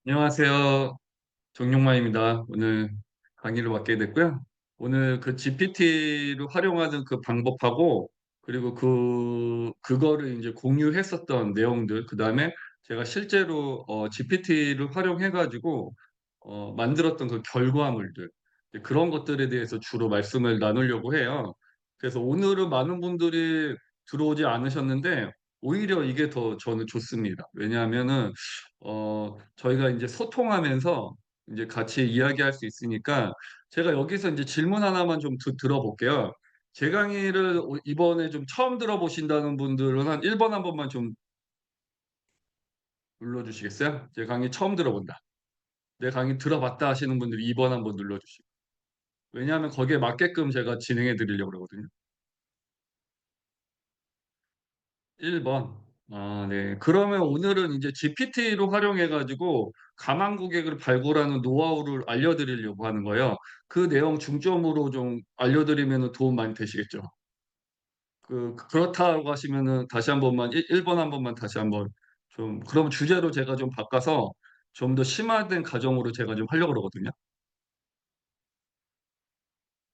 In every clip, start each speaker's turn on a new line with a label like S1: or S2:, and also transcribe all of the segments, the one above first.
S1: 안녕하세요. 정용만입니다. 오늘 강의를 맡게 됐고요. 오늘 그 GPT를 활용하는 그 방법하고 그리고 그거를 이제 공유했었던 내용들, 그다음에 제가 실제로 GPT를 활용해 가지고 만들었던 그 결과물들, 이제 그런 것들에 대해서 주로 말씀을 나누려고 해요. 그래서 오늘은 많은 분들이 들어오지 않으셨는데 오히려 이게 더 저는 좋습니다. 왜냐하면은 저희가 이제 소통하면서 이제 같이 이야기할 수 있으니까 제가 여기서 이제 질문 하나만 좀 들어볼게요. 제 강의를 이번에 좀 처음 들어보신다는 분들은 한 1번 한 번만 좀 눌러주시겠어요? 제 강의 처음 들어본다. 내 강의 들어봤다 하시는 분들이 2번 한번 눌러주시고. 왜냐하면 거기에 맞게끔 제가 진행해 드리려고 그러거든요. 1번. 아, 네. 그러면 오늘은 이제 GPT를 활용해 가지고 가망 고객을 발굴하는 노하우를 알려드리려고 하는 거예요. 그 내용 중점으로 좀 알려드리면은 도움 많이 되시겠죠? 그렇다고 하시면은 다시 한 번만 1번 한 번만 다시 한번 좀, 그럼 주제로 제가 좀 바꿔서 좀 더 심화된 가정으로 제가 좀 하려고 그러거든요.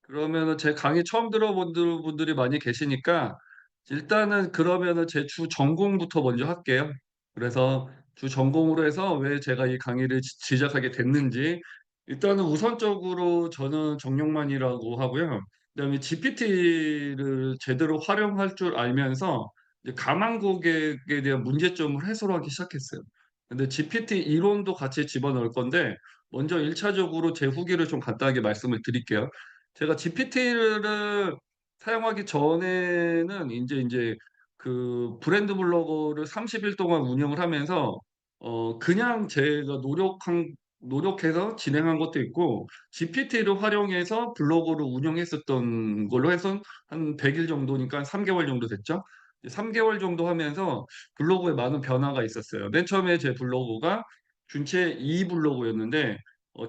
S1: 그러면은 제 강의 처음 들어본 분들이 많이 계시니까 일단은 그러면은 제 주 전공부터 먼저 할게요. 그래서 주 전공으로 해서 왜 제가 이 강의를 시작하게 됐는지, 일단은 우선적으로 저는 정용만이라고 하고요. 그다음에 GPT를 제대로 활용할 줄 알면서 이제 가망 고객에 대한 문제점을 해소하기 시작했어요. 근데 GPT 이론도 같이 집어넣을 건데 먼저 1차적으로 제 후기를 좀 간단하게 말씀을 드릴게요. 제가 GPT를 사용하기 전에는 인제 그 브랜드 블로거를 30일 동안 운영을 하면서 그냥 제가 노력해서 진행한 것도 있고 GPT를 활용해서 블로그를 운영했었던 걸로 해서 한 100일 정도니까 한 3 개월 정도 됐죠. 이제 3 개월 정도 하면서 블로그에 많은 변화가 있었어요. 맨 처음에 제 블로그가 준체 2 블로그였는데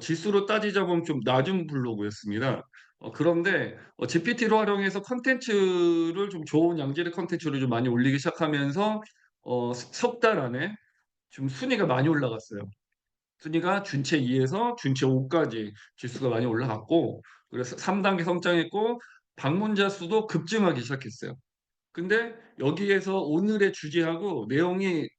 S1: 지수로 따지자면 좀 낮은 블로그였습니다. 그런데 GPT를 활용해서 콘텐츠를 좀 좋은 양질의 콘텐츠를 좀 많이 올리기 시작하면서 석 달 안에 좀 순위가 많이 올라갔어요. 순위가 준체 2 에서 준체 5 까지 지수가 많이 올라갔고, 그래서 3 단계 성장했고 방문자 수도 급증하기 시작했어요. 근데 여기에서 오늘의 주제하고 내용이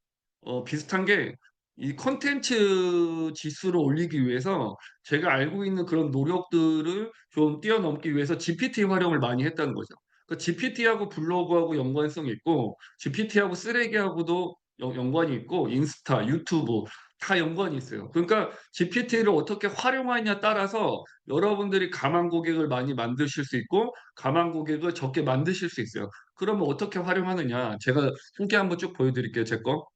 S1: 비슷한 게, 이 콘텐츠 지수를 올리기 위해서 제가 알고 있는 그런 노력들을 좀 뛰어넘기 위해서 GPT 활용을 많이 했다는 거죠. 그 GPT하고 블로그하고 연관성이 있고 GPT하고 쓰레기하고도 연관이 있고 인스타, 유튜브 다 연관이 있어요. 그러니까 GPT를 어떻게 활용하느냐에 따라서 여러분들이 가망 고객을 많이 만드실 수 있고 가망 고객을 적게 만드실 수 있어요. 그러면 어떻게 활용하느냐, 제가 후기 한번 쭉 보여 드릴게요, 제 거.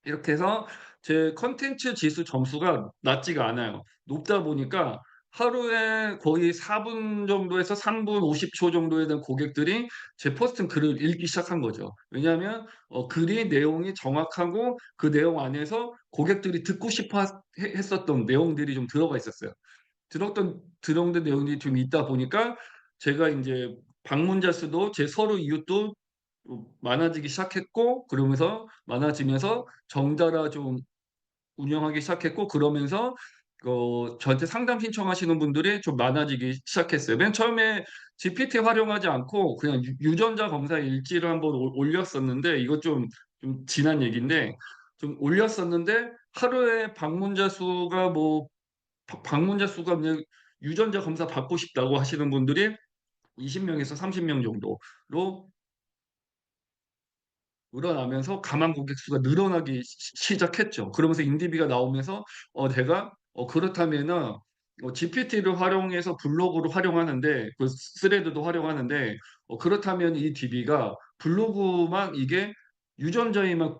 S1: 이렇게 해서 제 컨텐츠 지수 점수가 낮지가 않아요. 높다 보니까 하루에 거의 4분 정도에서 3분 50초 정도에 대한 고객들이 제 포스팅 글을 읽기 시작한 거죠. 왜냐하면 글이 내용이 정확하고 그 내용 안에서 고객들이 듣고 싶어 했었던 내용들이 좀 들어가 있었어요. 들었던 내용들이 좀 있다 보니까 제가 인제 방문자 수도 제 서로 이웃도 많아지기 시작했고, 그러면서 많아지면서 정달아 좀 운영하기 시작했고, 그러면서 저한테 상담 신청하시는 분들이 좀 많아지기 시작했어요. 맨 처음에 GPT 활용하지 않고 그냥 유전자 검사 일지를 한번 올렸었는데, 이거 좀 지난 얘기인데, 좀 올렸었는데 하루에 방문자 수가 뭐 방문자 수가 그냥 유전자 검사 받고 싶다고 하시는 분들이 20 명에서 30명 정도로 늘어나면서 가망 고객 수가 늘어나기 시작했죠. 그러면서 인디비가 나오면서 제가 그렇다면은 GPT를 활용해서 블로그를 활용하는데 그 스레드도 활용하는데 그렇다면 이 DB가 블로그만 이게 유전자에만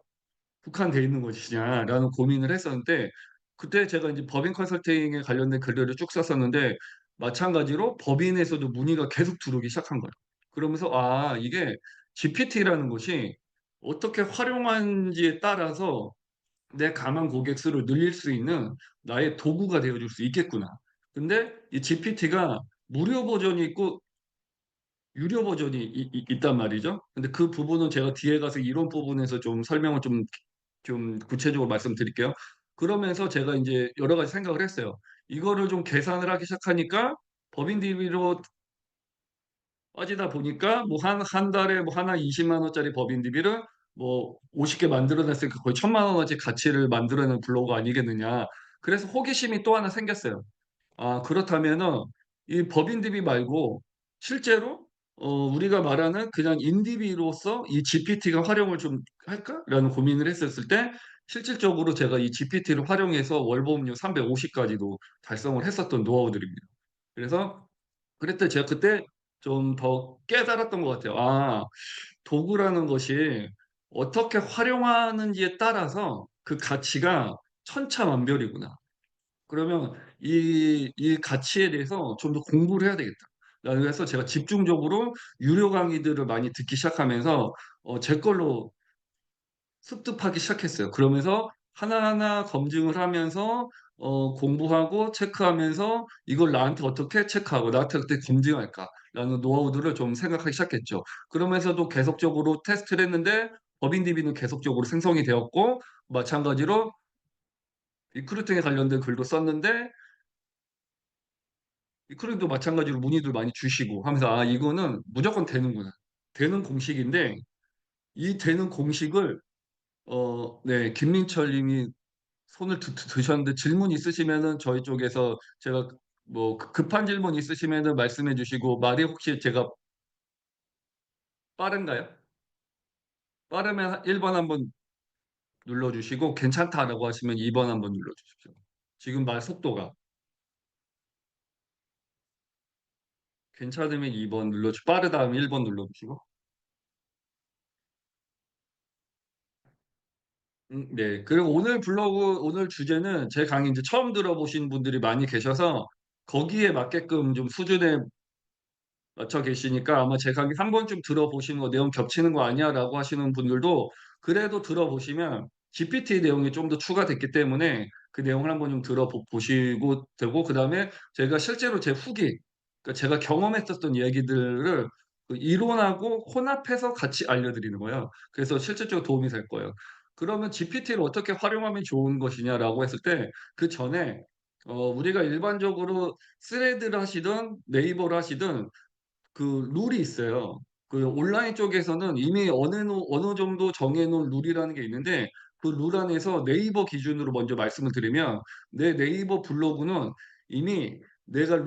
S1: 국한돼 있는 것이냐라는 고민을 했었는데, 그때 제가 인제 법인 컨설팅에 관련된 글들을 쭉 썼었는데 마찬가지로 법인에서도 문의가 계속 들어오기 시작한 거예요. 그러면서 '아, 이게 GPT라는 것이 어떻게 활용하는지에 따라서 내 가망 고객 수를 늘릴 수 있는 나의 도구가 되어 줄 수 있겠구나.' 근데 이 GPT가 무료 버전이 있고 유료 버전이 있단 말이죠. 근데 그 부분은 제가 뒤에 가서 이론 부분에서 좀 설명을 좀 구체적으로 말씀드릴게요. 그러면서 제가 인제 여러 가지 생각을 했어요. 이거를 좀 계산을 하기 시작하니까 법인 DB로 빠지다 보니까 뭐 한 달에 뭐 하나 20만 원짜리 법인 DB를 뭐 50개 만들어 냈으니까 거의 1,000만 원어치 가치를 만들어낸 블로그 아니겠느냐. 그래서 호기심이 또 하나 생겼어요. 아 그렇다면은 이 법인 DB 말고 실제로 우리가 말하는 그냥 인디비로서 '이 GPT가 활용을 좀 할까?'라는 고민을 했었을 때 실질적으로 제가 이 GPT를 활용해서 월보험료 350 까지도 달성을 했었던 노하우들입니다. 그래서 그랬더니 제가 그때 좀 더 깨달았던 것 같아요. '아 도구라는 것이 어떻게 활용하는지에 따라서 그 가치가 천차만별이구나.' 그러면 이 가치에 대해서 좀 더 공부를 해야 되겠다. 그래서 제가 집중적으로 유료 강의들을 많이 듣기 시작하면서 제 걸로 습득하기 시작했어요. 그러면서 하나하나 검증을 하면서 공부하고 체크하면서 '이걸 나한테 어떻게 체크하고 나한테 어떻게 검증할까.'라는 노하우들을 좀 생각하기 시작했죠. 그러면서도 계속적으로 테스트를 했는데 법인 DB는 계속적으로 생성이 되었고 마찬가지로 리크루팅에 관련된 글도 썼는데 리크루팅도 마찬가지로 문의들 많이 주시고 하면서 '아 이거는 무조건 되는구나. 되는 공식인데 이 되는 공식을' 네 김민철 님이 손을 드셨는데 질문 있으시면은 저희 쪽에서 제가 뭐 급한 질문 있으시면은 말씀해 주시고 말이 혹시 제가 빠른가요? 빠르면 1번 한번 눌러 주시고 괜찮다라고 하시면 2번 한번 눌러 주십시오. 지금 말 속도가 괜찮으면 2번 눌러 주 빠르다 하면 1번 눌러 주시고. 네. 그리고 오늘 블로그 오늘 주제는 제 강의 인제 처음 들어보신 분들이 많이 계셔서 거기에 맞게끔 좀 수준의 맞춰 계시니까 아마 제 강의 한 번쯤 들어보시는 거 '내용 겹치는 거 아니야?'라고 하시는 분들도 그래도 들어보시면 GPT 내용이 좀 더 추가됐기 때문에 그 내용을 한번 좀 보시고 되고 그다음에 제가 실제로 제 후기 그러니까 제가 경험했었던 얘기들을 그 이론하고 혼합해서 같이 알려드리는 거예요. 그래서 실질적으로 도움이 될 거예요. 그러면 "GPT를 어떻게 활용하면 좋은 것이냐?"라고 했을 때 그전에 우리가 일반적으로 스레드를 하시든 네이버를 하시든 그 룰이 있어요. 그 온라인 쪽에서는 이미 어느 정도 정해 놓은 룰이라는 게 있는데 그 룰 안에서 네이버 기준으로 먼저 말씀을 드리면 내 네이버 블로그는 이미 내가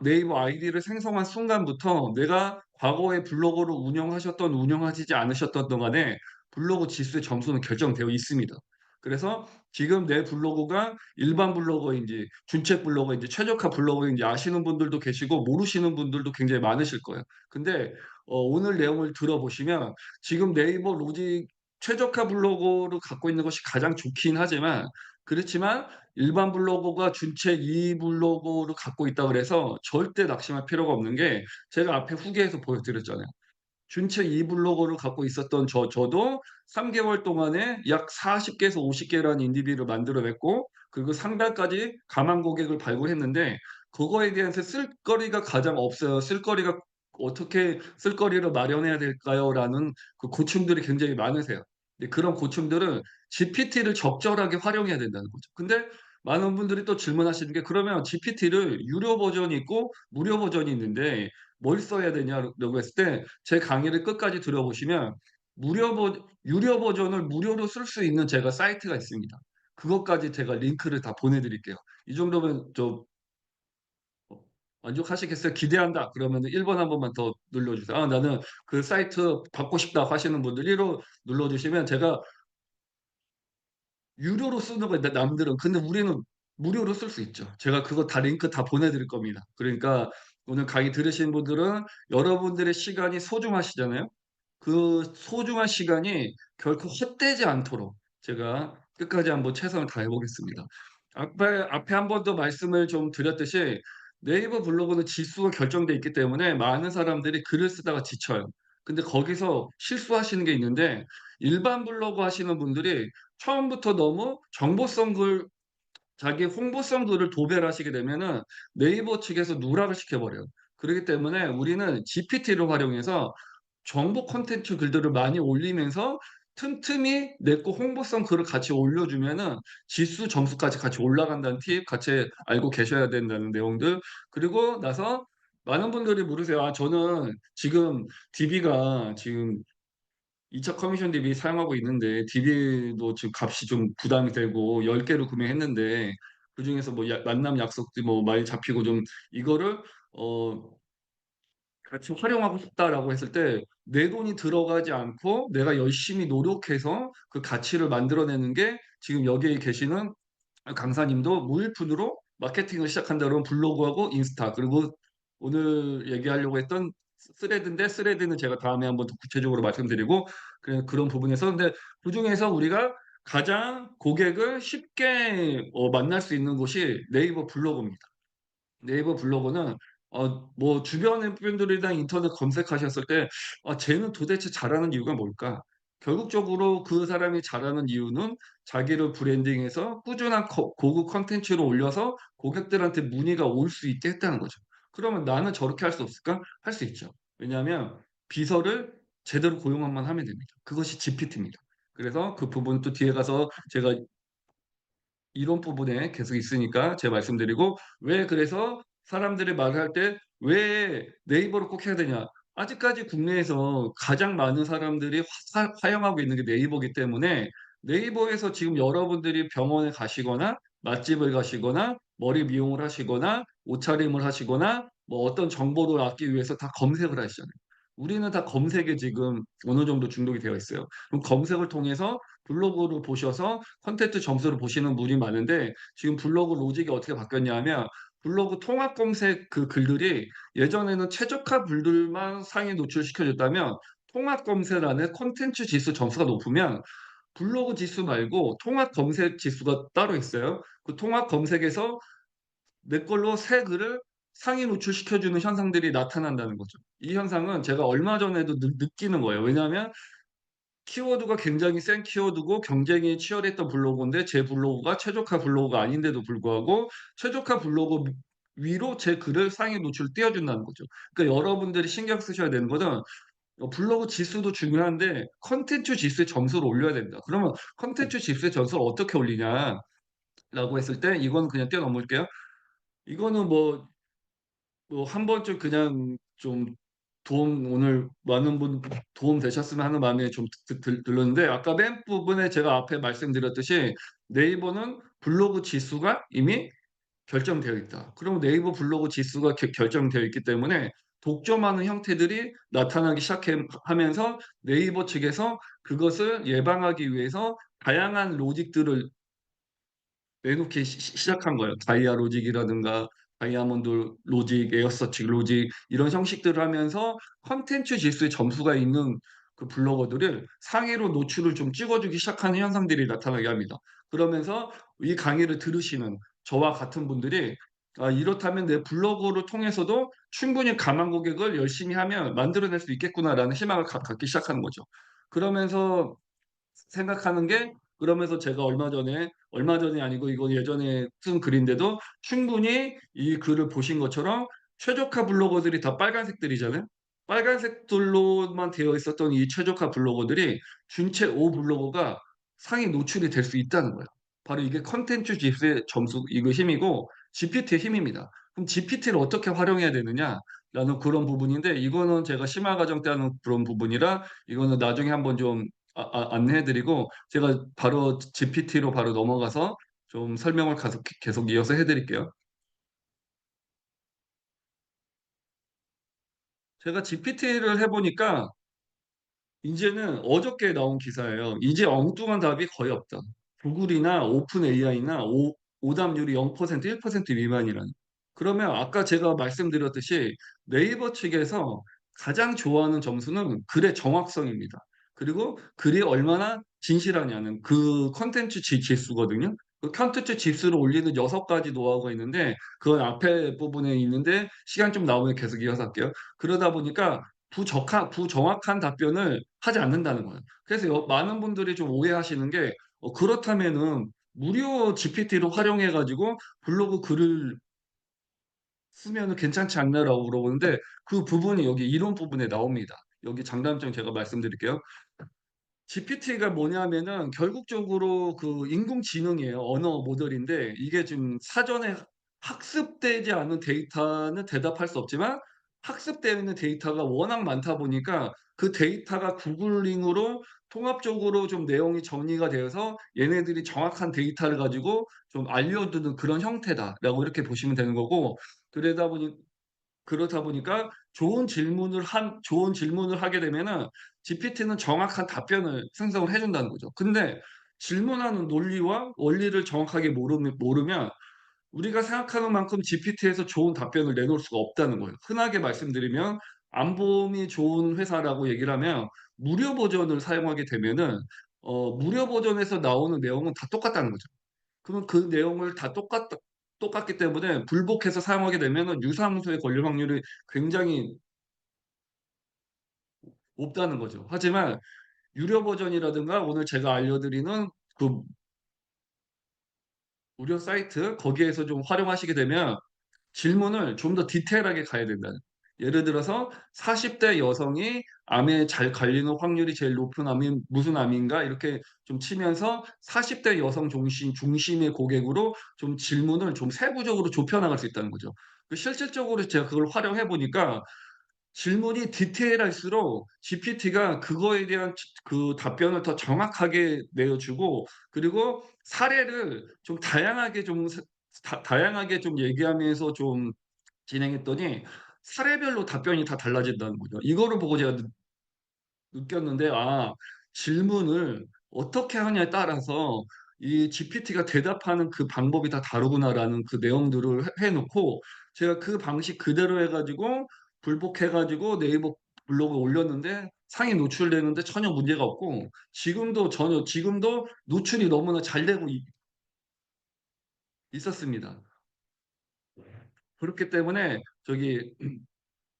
S1: 네이버 아이디를 생성한 순간부터 내가 과거에 블로그를 운영하시지 않으셨던 간에 블로그 지수의 점수는 결정되어 있습니다. 그래서 지금 내 블로그가 일반 블로거인지 준책 블로거인지 최적화 블로거인지 아시는 분들도 계시고 모르시는 분들도 굉장히 많으실 거예요. 근데 오늘 내용을 들어보시면 지금 네이버 로직 최적화 블로거를 갖고 있는 것이 가장 좋긴 하지만 그렇지만 일반 블로거가 준책 2 블로거를 갖고 있다 그래서 절대 낙심할 필요가 없는 게 제가 앞에 후기에서 보여드렸잖아요. 준책 2 블로거를 갖고 있었던 저도 3 개월 동안에 약 40 개에서 50 개라는 인디비를 만들어 냈고 그리고 상단까지 가망 고객을 발굴했는데 그거에 대한 쓸거리가 가장 없어요. 쓸거리가 '어떻게 쓸거리를 마련해야 될까요?'라는 그 고충들이 굉장히 많으세요. 근데 그런 고충들은 GPT를 적절하게 활용해야 된다는 거죠. 근데 많은 분들이 또 질문하시는 게 "그러면 GPT를 유료 버전이 있고 무료 버전이 있는데 뭘 써야 되냐?"라고 했을 때 제 강의를 끝까지 들어보시면 유료 버전을 무료로 쓸 수 있는 제가 사이트가 있습니다. 그것까지 제가 링크를 다 보내 드릴게요. 이 정도면 좀 어 만족하시겠어요? "기대한다." 그러면은 1번 한 번만 더 눌러 주세요. "아 나는 그 사이트 받고 싶다." 하시는 분들 1로 눌러 주시면 제가 유료로 쓰는 거예요 남들은. 근데 우리는 무료로 쓸 수 있죠. 제가 그거 다 링크 다 보내 드릴 겁니다. 그러니까 오늘 강의 들으신 분들은 여러분들의 시간이 소중하시잖아요. 그 소중한 시간이 결코 헛되지 않도록 제가 끝까지 한번 최선을 다해 보겠습니다. 앞에 한 번 더 말씀을 좀 드렸듯이 네이버 블로그는 지수가 결정돼 있기 때문에 많은 사람들이 글을 쓰다가 지쳐요. 근데 거기서 실수하시는 게 있는데 일반 블로그 하시는 분들이 처음부터 너무 정보성 글 자기 홍보성 글을 도배를 하시게 되면은 네이버 측에서 누락을 시켜 버려요. 그러기 때문에 우리는 GPT를 활용해서 정보 콘텐츠 글들을 많이 올리면서 틈틈이 내 거 홍보성 글을 같이 올려주면은 지수 점수까지 같이 올라간다는 팁 같이 알고 계셔야 된다는 내용들. 그리고 나서 많은 분들이 물으세요. "아 저는 지금 DB가 지금 2차 커미션 DB 사용하고 있는데 DB도 지금 값이 좀 부담이 되고 10 개를 구매했는데 그중에서 뭐 만남 약속도 뭐 많이 잡히고 좀 이거를 어 같이 활용하고 싶다라고 했을 때 내 돈이 들어가지 않고 내가 열심히 노력해서 그 가치를 만들어내는 게 지금 여기에 계시는 강사님도 무일푼으로 마케팅을 시작한다 그러면 블로그하고 인스타 그리고 오늘 얘기하려고 했던 스레드인데 스레드는 제가 다음에 한번 더 구체적으로 말씀드리고 그런 부분에서 근데 그중에서 우리가 가장 고객을 쉽게 만날 수 있는 곳이 네이버 블로그입니다. 네이버 블로그는 뭐 주변의 분들이나 인터넷 검색하셨을 때 '아 쟤는 도대체 잘하는 이유가 뭘까?' 결국적으로 그 사람이 잘하는 이유는 자기를 브랜딩해서 꾸준한 고급 콘텐츠를 올려서 고객들한테 문의가 올 수 있게 했다는 거죠. 그러면 '나는 저렇게 할 수 없을까?' 할 수 있죠. 왜냐하면 비서를 제대로 고용만 하면 됩니다. 그것이 GPT입니다. 그래서 그 부분 또 뒤에 가서 제가 이론 부분에 계속 있으니까 제가 말씀드리고 왜 그래서 사람들이 말을 할 때 "왜 네이버를 꼭 해야 되냐?" 아직까지 국내에서 가장 많은 사람들이 사용하고 있는 게 네이버기 때문에 네이버에서 지금 여러분들이 병원에 가시거나 맛집을 가시거나 머리 미용을 하시거나 옷차림을 하시거나 뭐 어떤 정보를 얻기 위해서 다 검색을 하시잖아요. 우리는 다 검색에 지금 어느 정도 중독이 되어 있어요. 그럼 검색을 통해서 블로그를 보셔서 콘텐츠 점수를 보시는 분이 많은데 지금 블로그 로직이 어떻게 바뀌었냐 하면 블로그 통합 검색 그 글들이 예전에는 최적화 글들만 상위 노출시켜 줬다면 통합 검색란에 콘텐츠 지수 점수가 높으면 블로그 지수 말고 통합 검색 지수가 따로 있어요. 그 통합 검색에서 내 걸로 새 글을 상위 노출시켜 주는 현상들이 나타난다는 거죠. 이 현상은 제가 얼마 전에도 느끼는 거예요. 왜냐하면 키워드가 굉장히 센 키워드고 경쟁이 치열했던 블로그인데 제 블로그가 최적화 블로그가 아닌데도 불구하고 최적화 블로그 위로 제 글을 상위 노출을 띄워 준다는 거죠. 그러니까 여러분들이 신경 쓰셔야 되는 거는 블로그 지수도 중요한데 콘텐츠 지수의 점수를 올려야 된다. 그러면 콘텐츠 지수의 점수를 어떻게 올리냐라고 했을 때 이거는 그냥 뛰어넘을게요. 이거는 한 번쯤 그냥 좀 도움 오늘 많은 분 도움 되셨으면 하는 마음에 좀 들었는데 아까 맨 부분에 제가 앞에 말씀드렸듯이 네이버는 블로그 지수가 이미 결정되어 있다. 그럼 네이버 블로그 지수가 결정되어 있기 때문에 독점하는 형태들이 나타나기 하면서 네이버 측에서 그것을 예방하기 위해서 다양한 로직들을 내놓기 시작한 거예요. 다이아 로직이라든가 다이아몬드 로직, 에어서치 로직 이런 형식들을 하면서 콘텐츠 지수에 점수가 있는 그 블로거들을 상위로 노출을 좀 찍어 주기 시작하는 현상들이 나타나게 합니다. 그러면서 이 강의를 들으시는 저와 같은 분들이 '아 이렇다면 내 블로그를 통해서도 충분히 가망 고객을 열심히 하면 만들어낼 수 있겠구나.'라는 희망을 갖기 시작하는 거죠. 그러면서 생각하는 게 그러면서 제가 얼마 전이 아니고 이건 예전에 쓴 글인데도 충분히 이 글을 보신 것처럼 최적화 블로거들이 다 빨간색들이잖아요. 빨간색들로만 되어 있었던 이 최적화 블로거들이 준체 5 블로거가 상위 노출이 될 수 있다는 거예요. 바로 이게 콘텐츠 지수의 점수 이거 힘이고 GPT의 힘입니다. 그럼 GPT를 어떻게 활용해야 되느냐라는 그런 부분인데 이거는 제가 심화 과정 때 하는 그런 부분이라 이거는 나중에 한번 좀 안내해 드리고 제가 바로 GPT로 바로 넘어가서 좀 설명을 계속 이어서 해 드릴게요. 제가 GPT를 해 보니까 인제는 어저께 나온 기사예요. "이제 엉뚱한 답이 거의 없다. 구글이나 오픈 AI나 오답률이 0% 1% 미만이라는." 그러면 아까 제가 말씀드렸듯이 네이버 측에서 가장 좋아하는 점수는 글의 정확성입니다. 그리고 글이 얼마나 진실하냐는 그 콘텐츠 지수거든요. 그 콘텐츠 지수를 올리는 6 가지 노하우가 있는데 그건 앞에 부분에 있는데 시간 좀 나오면 계속 이어서 할게요. 그러다 보니까 부정확한 답변을 하지 않는다는 거예요. 그래서 많은 분들이 좀 오해하시는 게 그렇다면은 무료 GPT를 활용해 가지고 블로그 글을 쓰면은 괜찮지 않나라고 물어보는데 그 부분이 여기 이론 부분에 나옵니다. 여기 장단점 제가 말씀드릴게요. GPT가 뭐냐면은 결국적으로 그 인공지능이에요. 언어 모델인데 이게 지금 사전에 학습되지 않은 데이터는 대답할 수 없지만 학습되어 있는 데이터가 워낙 많다 보니까 그 데이터가 구글링으로 통합적으로 좀 내용이 정리가 되어서 얘네들이 정확한 데이터를 가지고 좀 알려주는 그런 형태다라고 이렇게 보시면 되는 거고, 그러다 보니 그렇다 보니까 좋은 질문을 하게 되면은 GPT는 정확한 답변을 생성을 해 준다는 거죠. 근데 질문하는 논리와 원리를 정확하게 모르면 우리가 생각하는 만큼 GPT에서 좋은 답변을 내놓을 수가 없다는 거예요. 흔하게 말씀드리면 안보험이 좋은 회사라고 얘기를 하면 무료 버전을 사용하게 되면은 무료 버전에서 나오는 내용은 다 똑같다는 거죠. 그러면 그 내용을 다 똑같기 때문에 불복해서 사용하게 되면은 유사함수에 걸릴 확률이 굉장히 높다는 거죠. 하지만 유료 버전이라든가 오늘 제가 알려드리는 그 무료 사이트 거기에서 좀 활용하시게 되면 질문을 좀 더 디테일하게 가야 된다는. 예를 들어서 "40대 여성이 암에 잘 걸리는 확률이 제일 높은 암이 무슨 암인가?" 이렇게 좀 치면서 40대 여성 중심의 고객으로 좀 질문을 좀 세부적으로 좁혀 나갈 수 있다는 거죠. 실질적으로 제가 그걸 활용해 보니까 질문이 디테일할수록 GPT가 그거에 대한 그 답변을 더 정확하게 내어 주고, 그리고 사례를 좀 다양하게 좀 다양하게 좀 얘기하면서 좀 진행했더니 사례별로 답변이 다 달라진다는 거죠. 이거를 보고 제가 느꼈는데 '아, 질문을 어떻게 하냐에 따라서 이 GPT가 대답하는 그 방법이 다 다르구나.'라는 그 내용들을 해 놓고 제가 그 방식 그대로 해 가지고 불복해 가지고 네이버 블로그에 올렸는데 상위 노출되는데 전혀 문제가 없고, 지금도 노출이 너무나 잘 되고 있었습니다. 그렇기 때문에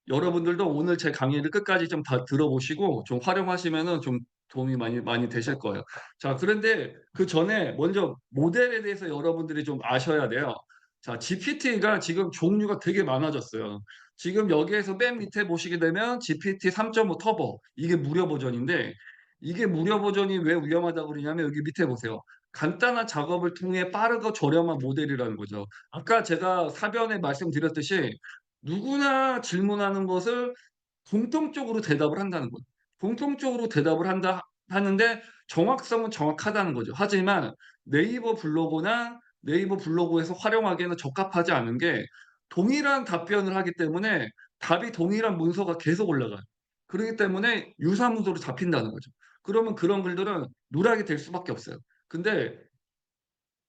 S1: 여러분들도 오늘 제 강의를 끝까지 좀 다 들어보시고 좀 활용하시면은 좀 도움이 많이 되실 거예요. 자, 그런데 그전에 먼저 모델에 대해서 여러분들이 좀 아셔야 돼요. 자, GPT가 지금 종류가 되게 많아졌어요. 지금 여기에서 맨 밑에 보시게 되면 GPT 3.5 터보, 이게 무료 버전인데, 이게 무료 버전이 왜 위험하다고 그러냐면 여기 밑에 보세요. 간단한 작업을 통해 빠르고 저렴한 모델이라는 거죠. 아까 제가 사전에 말씀드렸듯이 누구나 질문하는 것을 공통적으로 대답을 한다는 거죠. 공통적으로 대답을 하는데 정확성은 정확하다는 거죠. 하지만 네이버 블로그에서 활용하기에는 적합하지 않은 게 동일한 답변을 하기 때문에 답이 동일한 문서가 계속 올라가요. 그러기 때문에 유사 문서로 잡힌다는 거죠. 그러면 그런 글들은 누락이 될 수밖에 없어요. 근데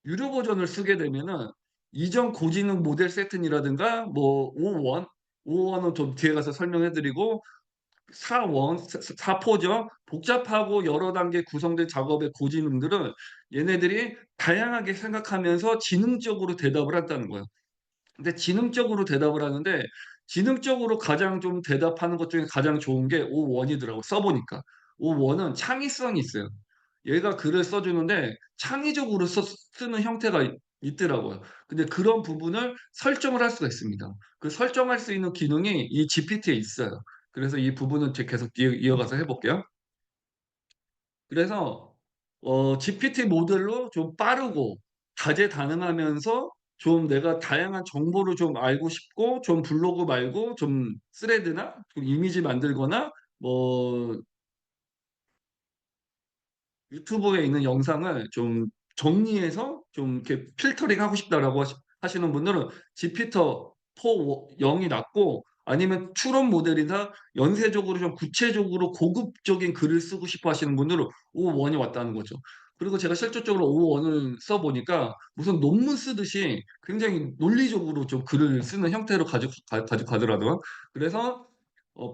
S1: 유료 버전을 쓰게 되면은 이전 고지능 모델 세팅이라든가 뭐 5원은 좀 뒤에 가서 설명해 드리고, 4원, 4포죠. 복잡하고 여러 단계 구성된 작업의 고지능들은 얘네들이 다양하게 생각하면서 지능적으로 대답을 한다는 거예요. 근데 지능적으로 대답을 하는데 지능적으로 가장 좀 대답하는 것 중에 가장 좋은 게 O1이더라고요, 써 보니까. O1은 창의성이 있어요. 얘가 글을 써 주는데 창의적으로 쓰는 형태가 있더라고요. 근데 그런 부분을 설정을 할 수가 있습니다. 그 설정할 수 있는 기능이 이 GPT에 있어요. 그래서 이 부분은 제가 계속 이어가서 해 볼게요. 그래서 GPT 모델로 좀 빠르고 다재다능하면서 좀 내가 다양한 정보를 좀 알고 싶고, 좀 블로그 말고 좀 스레드나 좀 이미지 만들거나 뭐 유튜브에 있는 영상을 좀 정리해서 좀 이렇게 필터링하고 싶다라고 하시는 분들은 지피터 4 0이 낫고, 아니면 추론 모델이나 연쇄적으로 좀 구체적으로 고급적인 글을 쓰고 싶어 하시는 분들은 O1이 왔다는 거죠. 그리고 제가 실질적으로 O1을 써 보니까 무슨 논문 쓰듯이 굉장히 논리적으로 좀 글을 쓰는 형태로 가지고 가더라고요. 그래서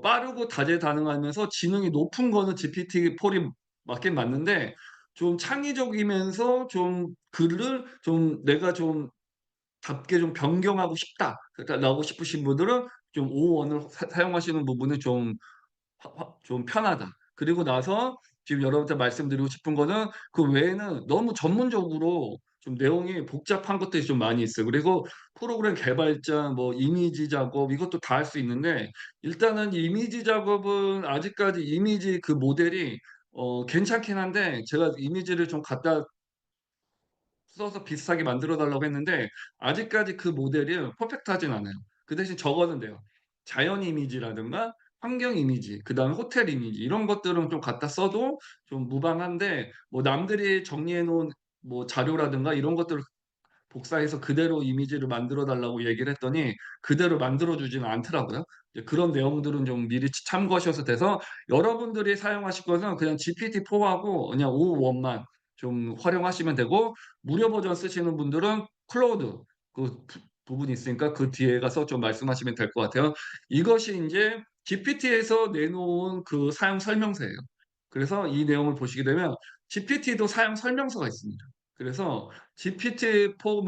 S1: 빠르고 다재다능하면서 지능이 높은 거는 GPT-4이 맞긴 맞는데, 좀 창의적이면서 좀 글을 좀 내가 좀 답게 좀 변경하고 싶다, 그러니까 라고 싶으신 분들은 좀 오원을 사용하시는 부분이 좀 편하다. 그리고 나서 지금 여러분한테 말씀드리고 싶은 거는 그 외에는 너무 전문적으로 좀 내용이 복잡한 것들이 좀 많이 있어요. 그리고 프로그램 개발자, 뭐 이미지 작업 이것도 다 할 수 있는데, 일단은 이미지 작업은 아직까지 이미지 그 모델이 괜찮긴 한데 제가 이미지를 좀 갖다 써서 비슷하게 만들어 달라고 했는데 아직까지 그 모델이 퍼펙트하진 않아요. 그 대신 적어는 돼요. 자연 이미지라든가 환경 이미지, 그다음에 호텔 이미지 이런 것들은 좀 갖다 써도 좀 무방한데 뭐 남들이 정리해 놓은 뭐 자료라든가 이런 것들을 복사해서 그대로 이미지를 만들어 달라고 얘기를 했더니 그대로 만들어 주지는 않더라고요. 이제 그런 내용들은 좀 미리 참고하셔도 돼서 여러분들이 사용하실 것은 그냥 GPT-4하고 그냥 O1만 좀 활용하시면 되고 무료 버전 쓰시는 분들은 클로우드 그 부분이 있으니까 그 뒤에 가서 좀 말씀하시면 될 것 같아요. 이것이 인제 GPT에서 내놓은 그 사용 설명서예요. 그래서 이 내용을 보시게 되면 GPT도 사용 설명서가 있습니다. 그래서 GPT-4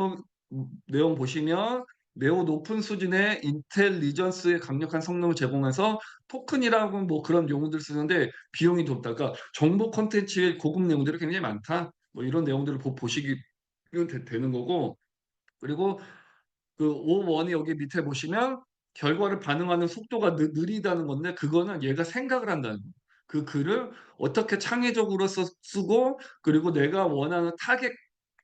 S1: 뭐 내용 보시면 매우 높은 수준의 인텔리전스의 강력한 성능을 제공해서 토큰이라고 뭐 그런 용어들 쓰는데 비용이 높다. 그러니까 정보 콘텐츠의 고급 내용들이 굉장히 많다. 뭐 이런 내용들을 보시기면 되는 거고 그리고 그 O1이 여기 밑에 보시면 결과를 반응하는 속도가 느리다는 건데 그거는 얘가 생각을 한다는 거예요. 그 글을 어떻게 창의적으로 쓰고 그리고 내가 원하는 타겟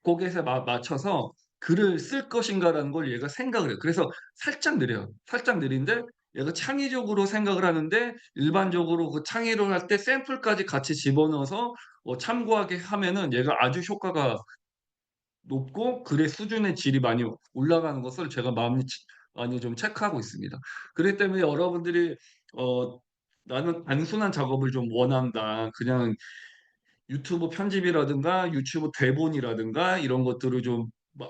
S1: 고객에 맞춰서 글을 쓸 것인가라는 걸 얘가 생각을 해요. 그래서 살짝 느려요. 살짝 느린데 얘가 창의적으로 생각을 하는데 일반적으로 그 창의를 할 때 샘플까지 같이 집어넣어서 참고하게 하면은 얘가 아주 효과가 높고 글의 수준의 질이 많이 올라가는 것을 제가 많이 좀 체크하고 있습니다. 그렇기 때문에 여러분들이 어 '나는 단순한 작업을 좀 원한다. 그냥 유튜브 편집이라든가 유튜브 대본이라든가 이런 것들을 좀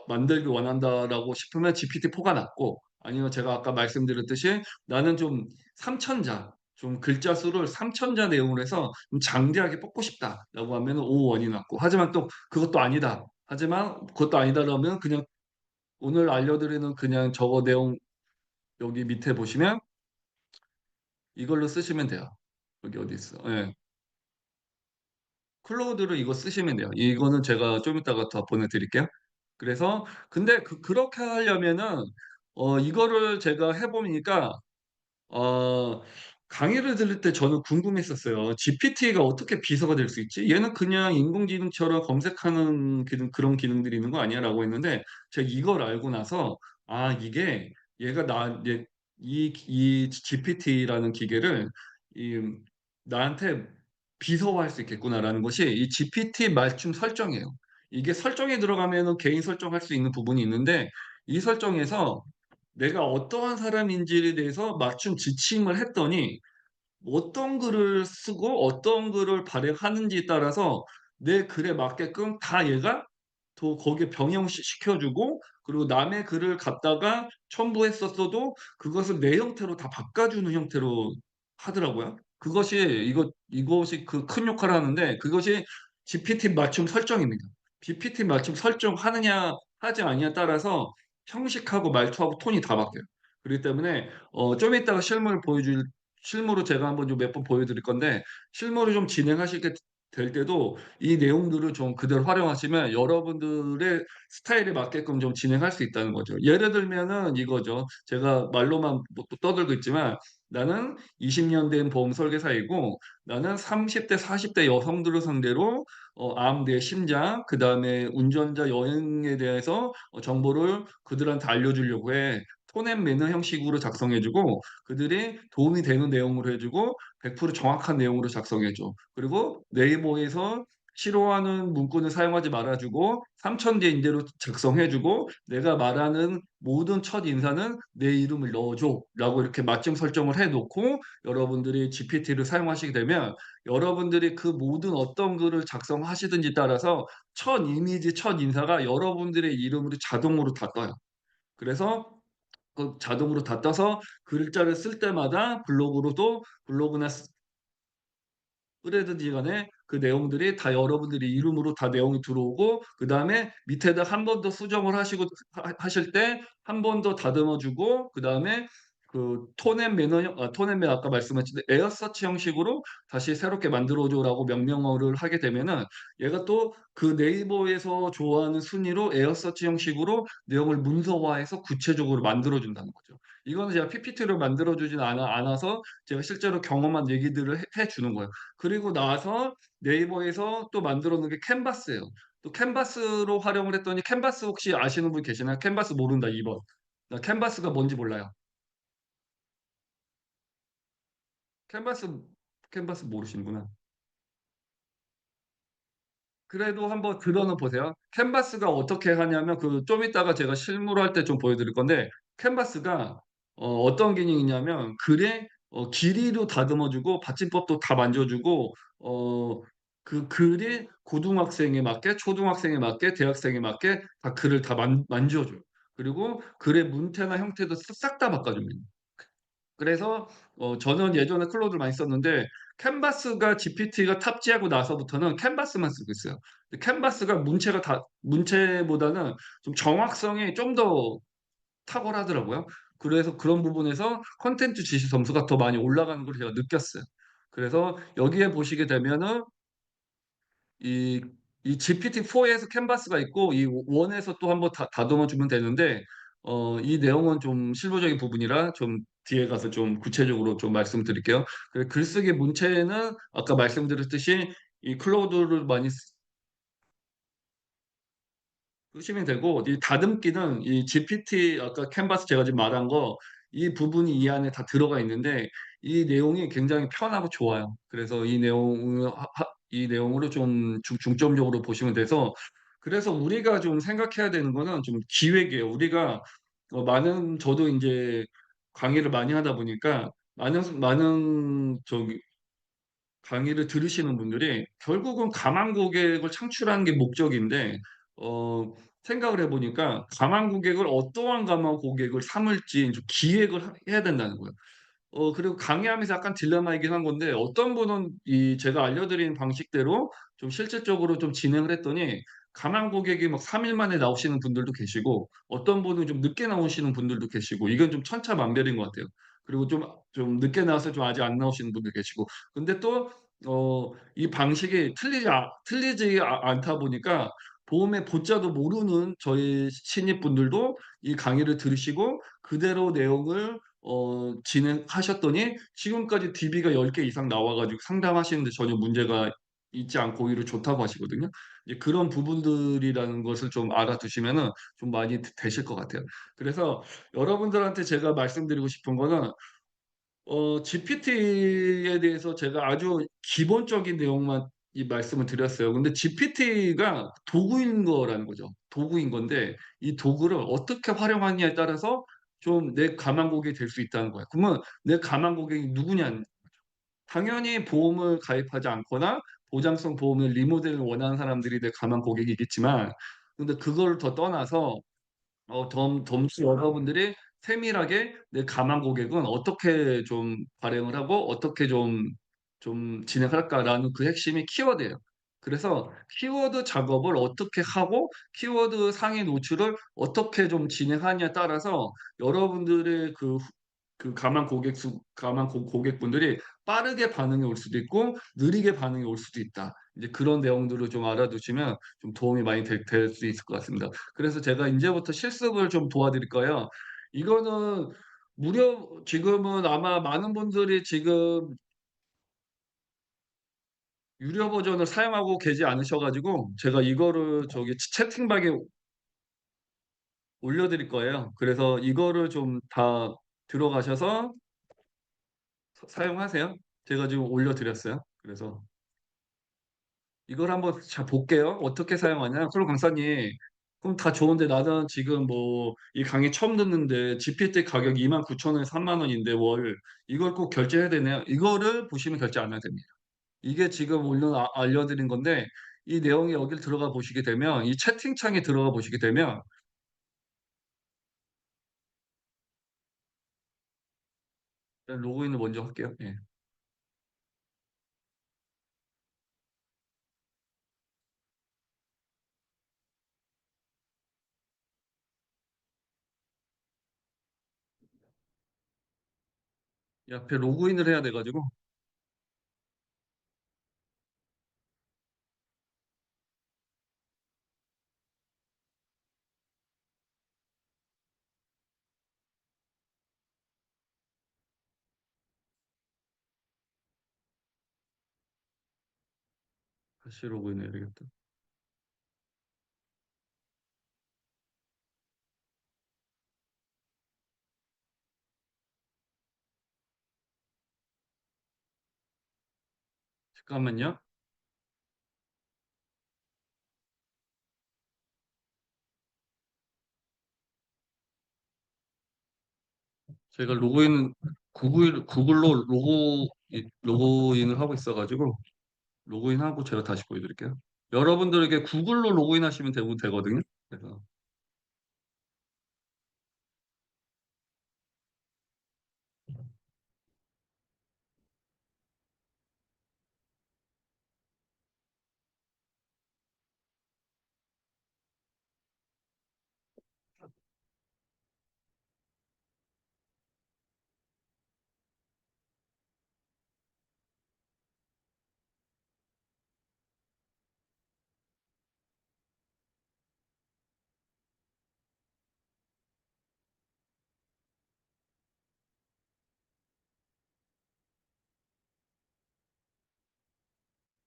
S1: 만들기 원한다.'라고 싶으면 GPT-4가 낫고 아니면 제가 아까 말씀드렸듯이 '나는 좀 3,000 자 좀 글자 수를 3,000 자 내용으로 해서 좀 장대하게 뽑고 싶다.'라고 하면은 O1이 낫고 하지만 또 그것도 아니다. 하지만 그것도 아니다라면 그냥 오늘 알려드리는 그냥 저거 내용 여기 밑에 보시면 이걸로 쓰시면 돼요. 여기 어디 있어? 예. 클로우드로 이거 쓰시면 돼요. 이거는 제가 좀 이따가 더 보내 드릴게요. 그래서 근데 그렇게 하려면은 이거를 제가 해 보니까 어 강의를 들을 때 저는 궁금했었어요. 'GPT가 어떻게 비서가 될 수 있지? 얘는 그냥 인공지능처럼 검색하는 그런 기능들이 있는 거 아니야?'라고 했는데 제가 이걸 알고 나서 '아 이게 얘가 나 얘 이 GPT라는 기계를 이 나한테 비서화할 수 있겠구나.'라는 것이 이 GPT 맞춤 설정이에요. 이게 설정에 들어가면은 개인 설정할 수 있는 부분이 있는데 이 설정에서 내가 어떠한 사람인지에 대해서 맞춤 지침을 했더니 어떤 글을 쓰고 어떤 글을 발행하는지에 따라서 내 글에 맞게끔 다 얘가 또 거기에 시켜 주고 그리고 남의 글을 갖다가 첨부했었어도 그것을 내 형태로 다 바꿔 주는 형태로 하더라고요. 이것이 그 큰 역할을 하는데 그것이 GPT 맞춤 설정입니다. GPT 맞춤 설정하느냐 하지 않느냐에 따라서 형식하고 말투하고 톤이 다 바뀌어요. 그렇기 때문에 좀 이따가 실무로 제가 한번 좀 몇 번 보여 드릴 건데 실무를 좀 진행하시게 될 때도 이 내용들을 좀 그대로 활용하시면 여러분들의 스타일에 맞게끔 좀 진행할 수 있다는 거죠. 예를 들면은 이거죠. 제가 말로만 뭐 또 떠들고 있지만 "나는 20년 된 보험 설계사이고 나는 30대 40대 여성들을 상대로 암 내 심장 그다음에 운전자 여행에 대해서 정보를 그들한테 알려주려고 해. 톤앤 매너 형식으로 작성해 주고 그들이 도움이 되는 내용으로 해 주고 100% 정확한 내용으로 작성해 줘. 그리고 네이버에서 싫어하는 문구는 사용하지 말아 주고 3,000개 인대로 작성해 주고 "내가 말하는 모든 첫인사는 내 이름을 넣어 줘."라고 이렇게 맞춤 설정을 해 놓고 여러분들이 GPT를 사용하시게 되면 여러분들이 그 모든 어떤 글을 작성하시든지 따라서 첫 이미지, 첫 인사가 여러분들의 이름으로 자동으로 다 떠요. 그래서 그 자동으로 다 떠서 글자를 쓸 때마다 블로그나 스레드지 간에 그 내용들이 다 여러분들의 이름으로 다 내용이 들어오고 그다음에 밑에다 한 번 더 수정을 하시고 하실 때 한 번 더 다듬어 주고 그다음에 톤앤 매너형 톤앤 매너 아까 말씀하신 에어 서치 형식으로 다시 새롭게 만들어 줘라고 명령어를 하게 되면은 얘가 또 그 네이버에서 좋아하는 순위로 에어 서치 형식으로 내용을 문서화해서 구체적으로 만들어 준다는 거죠. 이거는 제가 PPT를 만들어 주진 않아서 제가 실제로 경험한 얘기들을 해 주는 거예요. 그리고 나서 네이버에서 또 만들어 놓은 게 캔바스예요. 또 캔바스로 활용을 했더니 캔바스 혹시 아시는 분 계시나요? 캔바스 모른다 2 번. 나 캔바스가 뭔지 몰라요. 캔버스 캔버스 모르시는구나. 그래도 한번 들어는 보세요. 캔버스가 어떻게 하냐면 좀 이따가 제가 실무로 할 때 좀 보여드릴 건데 캔버스가 어떤 기능이 있냐면 글의 길이도 다듬어 주고 받침법도 다 만져 주고 그 글이 고등학생에 맞게 초등학생에 맞게 대학생에 맞게 다 글을 다 만져 줘요. 그리고 글의 문태나 형태도 싹 다 바꿔 줍니다. 그래서 저는 예전에 클로드를 많이 썼는데 캔버스가 GPT가 탑재하고 나서부터는 캔버스만 쓰고 있어요. 근데 캔버스가 문체보다는 좀 정확성이 좀 더 탁월하더라고요. 그래서 그런 부분에서 콘텐츠 지시 점수가 더 많이 올라가는 걸 제가 느꼈어요. 그래서 여기에 보시게 되면은 이 GPT-4에서 캔버스가 있고 이 원에서 또 한번 다듬어 주면 되는데 이 내용은 좀 실무적인 부분이라 좀 뒤에 가서 좀 구체적으로 좀 말씀드릴게요. 글쓰기 문체는 아까 말씀드렸듯이 이 클로드를 많이 쓰시면 되고 이 다듬기는 이 GPT 아까 캔버스 제가 지금 말한 거 이 부분이 이 안에 다 들어가 있는데 이 내용이 굉장히 편하고 좋아요. 그래서 이 내용으로 좀 중점적으로 보시면 돼서 그래서 우리가 좀 생각해야 되는 거는 좀 기획이에요. 우리가 많은 저도 인제 강의를 많이 하다 보니까 많은 저기 강의를 들으시는 분들이 결국은 가망 고객을 창출하는 게 목적인데 어 생각을 해 보니까 가망 고객을 어떠한 가망 고객을 삼을지 좀 기획을 해야 된다는 거예요. 그리고 강의하면서 약간 딜레마이긴 한 건데 어떤 분은 제가 알려드린 방식대로 좀 실질적으로 좀 진행을 했더니 가망 고객이 막 3일 만에 나오시는 분들도 계시고 어떤 분은 좀 늦게 나오시는 분들도 계시고 이건 좀 천차만별인 것 같아요. 그리고 좀 늦게 나와서 좀 아직 안 나오시는 분도 계시고. 근데 또 이 방식이 틀리지 않다 보니까 보험의 보자도 모르는 저희 신입분들도 이 강의를 들으시고 그대로 내용을 진행하셨더니 지금까지 DB가 10개 이상 나와 가지고 상담하시는데 전혀 문제가 있지 않고 오히려 좋다고 하시거든요. 이제 그런 부분들이라는 것을 좀 알아두시면은 좀 많이 되실 것 같아요. 그래서 여러분들한테 제가 말씀드리고 싶은 거는 GPT에 대해서 제가 아주 기본적인 내용만 이 말씀을 드렸어요. 근데 GPT가 도구인 거라는 거죠. 도구인 건데 이 도구를 어떻게 활용하느냐에 따라서 좀 내 가망 고객이 될 수 있다는 거예요. 그러면 내 가망 고객이 누구냐 당연히 보험을 가입하지 않거나 보장성 보험을 리모델을 원하는 사람들이 내 가망 고객이겠지만 근데 그거를 더 떠나서 덤수 여러분들이 세밀하게 내 가망 고객은 어떻게 좀 발행을 하고 어떻게 좀 진행할까라는 그 핵심이 키워드예요. 그래서 키워드 작업을 어떻게 하고 키워드 상위 노출을 어떻게 좀 진행하냐에 따라서 여러분들의 가망 고객분들이 빠르게 반응이 올 수도 있고 느리게 반응이 올 수도 있다. 이제 그런 내용들을 좀 알아두시면 좀 도움이 많이 될 수 있을 것 같습니다. 그래서 제가 인제부터 실습을 좀 도와드릴 거예요. 이거는 지금은 아마 많은 분들이 지금 유료 버전을 사용하고 계지 않으셔 가지고 제가 이거를 저기 채팅방에 올려 드릴 거예요. 그래서 이거를 좀 다 들어가셔서 사용하세요. 제가 지금 올려 드렸어요. 그래서 이걸 한번 자 볼게요. 어떻게 사용하냐. 그럼 강사님 그럼 다 좋은데 나는 지금 뭐 이 강의 처음 듣는데 GPT 가격 29,000 원에서 3만 원인데 월 이걸 꼭 결제해야 되나요? 이거를 보시면 결제 안 해도 됩니다. 이게 지금 알려 드린 건데 이 내용이 여기를 들어가 보시게 되면 이 채팅창에 들어가 보시게 되면 일단 로그인을 먼저 할게요. 예. 이 앞에 로그인을 해야 돼가지고 다시 로그인 해야 되겠다. 잠깐만요. 제가 구글로 로그인을 하고 있어가지고 로그인하고 제가 다시 보여드릴게요. 여러분들에게 구글로 로그인하시면 되거든요. 그래서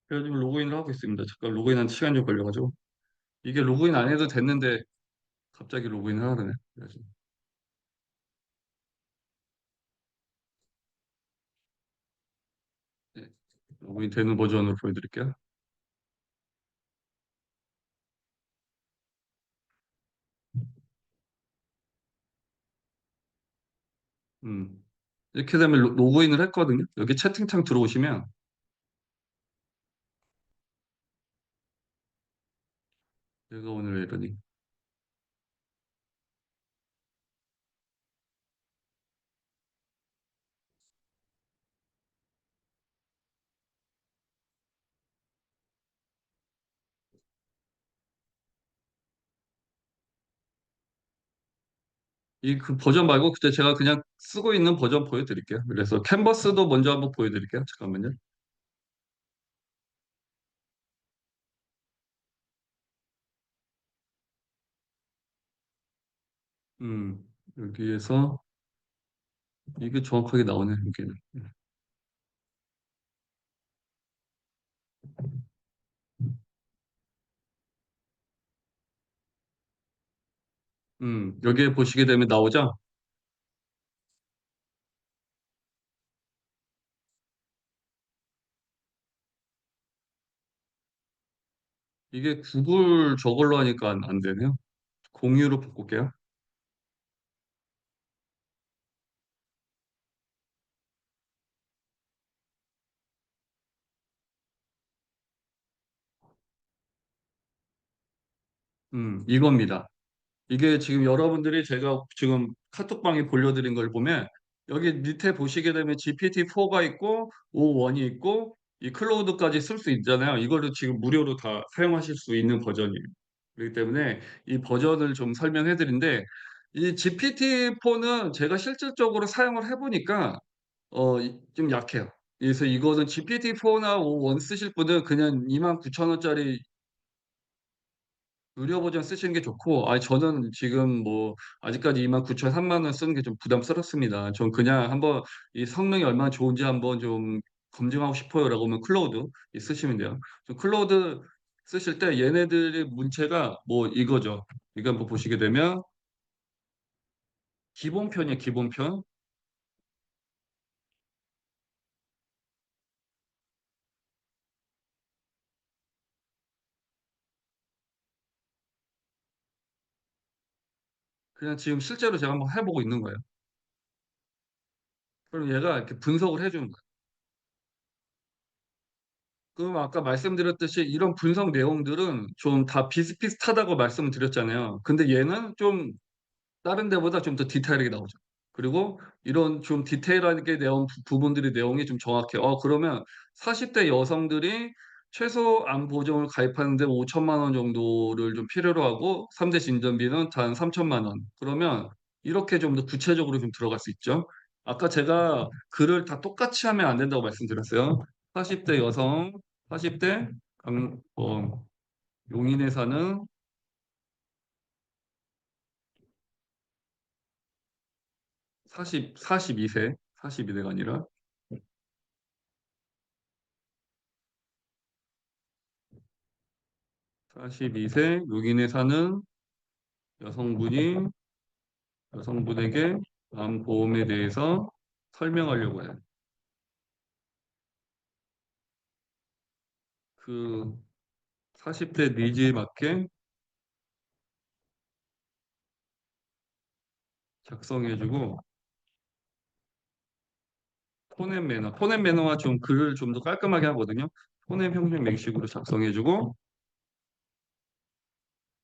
S1: 제가 지금 로그인을 하고 있습니다. 잠깐 로그인한 시간 좀 걸려가지고 이게 로그인 안 해도 됐는데 갑자기 로그인을 하네. 그래가지고 네, 로그인 되는 버전으로 보여드릴게요. 음. 이렇게 되면 로그인을 했거든요. 여기 채팅창 들어오시면 제가 오늘 왜 이러니 이 그 버전 말고 그때 제가 그냥 쓰고 있는 버전 보여드릴게요. 그래서 캔버스도 먼저 한번 보여드릴게요. 잠깐만요. 음, 여기에서 이게 정확하게 나오네, 여기는. 여기에 보시게 되면 나오죠? 이게 구글 저걸로 하니까 안 되네요. 공유로 바꿀게요. 이겁니다. 이게 지금 여러분들이 제가 지금 카톡방에 돌려드린 걸 보면 여기 밑에 보시게 되면 GPT-4가 있고 O1이 있고 이 클로우드까지 쓸 수 있잖아요. 이거를 지금 무료로 다 사용하실 수 있는 버전이에요. 그렇기 때문에 이 버전을 좀 설명해 드린데 이 GPT-4는 제가 실질적으로 사용을 해보니까 좀 약해요. 그래서 이거는 GPT-4나 O1 쓰실 분은 그냥 29,000원짜리 무료 버전 쓰시는 게 좋고, 저는 지금 뭐, 아직까지 29,000, 3만 원 쓰는 게 좀 부담스럽습니다. 전 그냥 한번 이 성능이 얼마나 좋은지 한번 좀 검증하고 싶어요라고 하면 클로우드 쓰시면 돼요. 클로우드 쓰실 때 얘네들의 문체가 뭐 이거죠. 이거 한번 보시게 되면 기본편이에요, 기본편. 그냥 지금 실제로 제가 한번 해보고 있는 거예요. 그럼 얘가 이렇게 분석을 해주는 거예요. 그럼 아까 말씀드렸듯이 이런 분석 내용들은 좀 다 비슷비슷하다고 말씀을 드렸잖아요. 근데 얘는 좀 다른 데보다 좀 더 디테일하게 나오죠. 그리고 이런 좀 디테일하게 내온 부분들이 내용이 좀 정확해요. 그러면 40대 여성들이 최소암 보험을 가입하는데 5천만 원 정도를 좀 필요로 하고 3대 진단비는 단 3천만 원. 그러면 이렇게 좀 더 구체적으로 좀 들어갈 수 있죠. 아까 제가 글을 다 똑같이 하면 안 된다고 말씀드렸어요. 40대 여성, 40대 용인에 사는 42세, 42세가 아니라 42세 용인에 사는 여성분이 여성분에게 암보험에 대해서 설명하려고 해요. 그 40대 니즈에 맞게 작성해주고 톤앤 매너와 좀 글을 좀 더 깔끔하게 하거든요. 톤앤 평행 맥식으로 작성해주고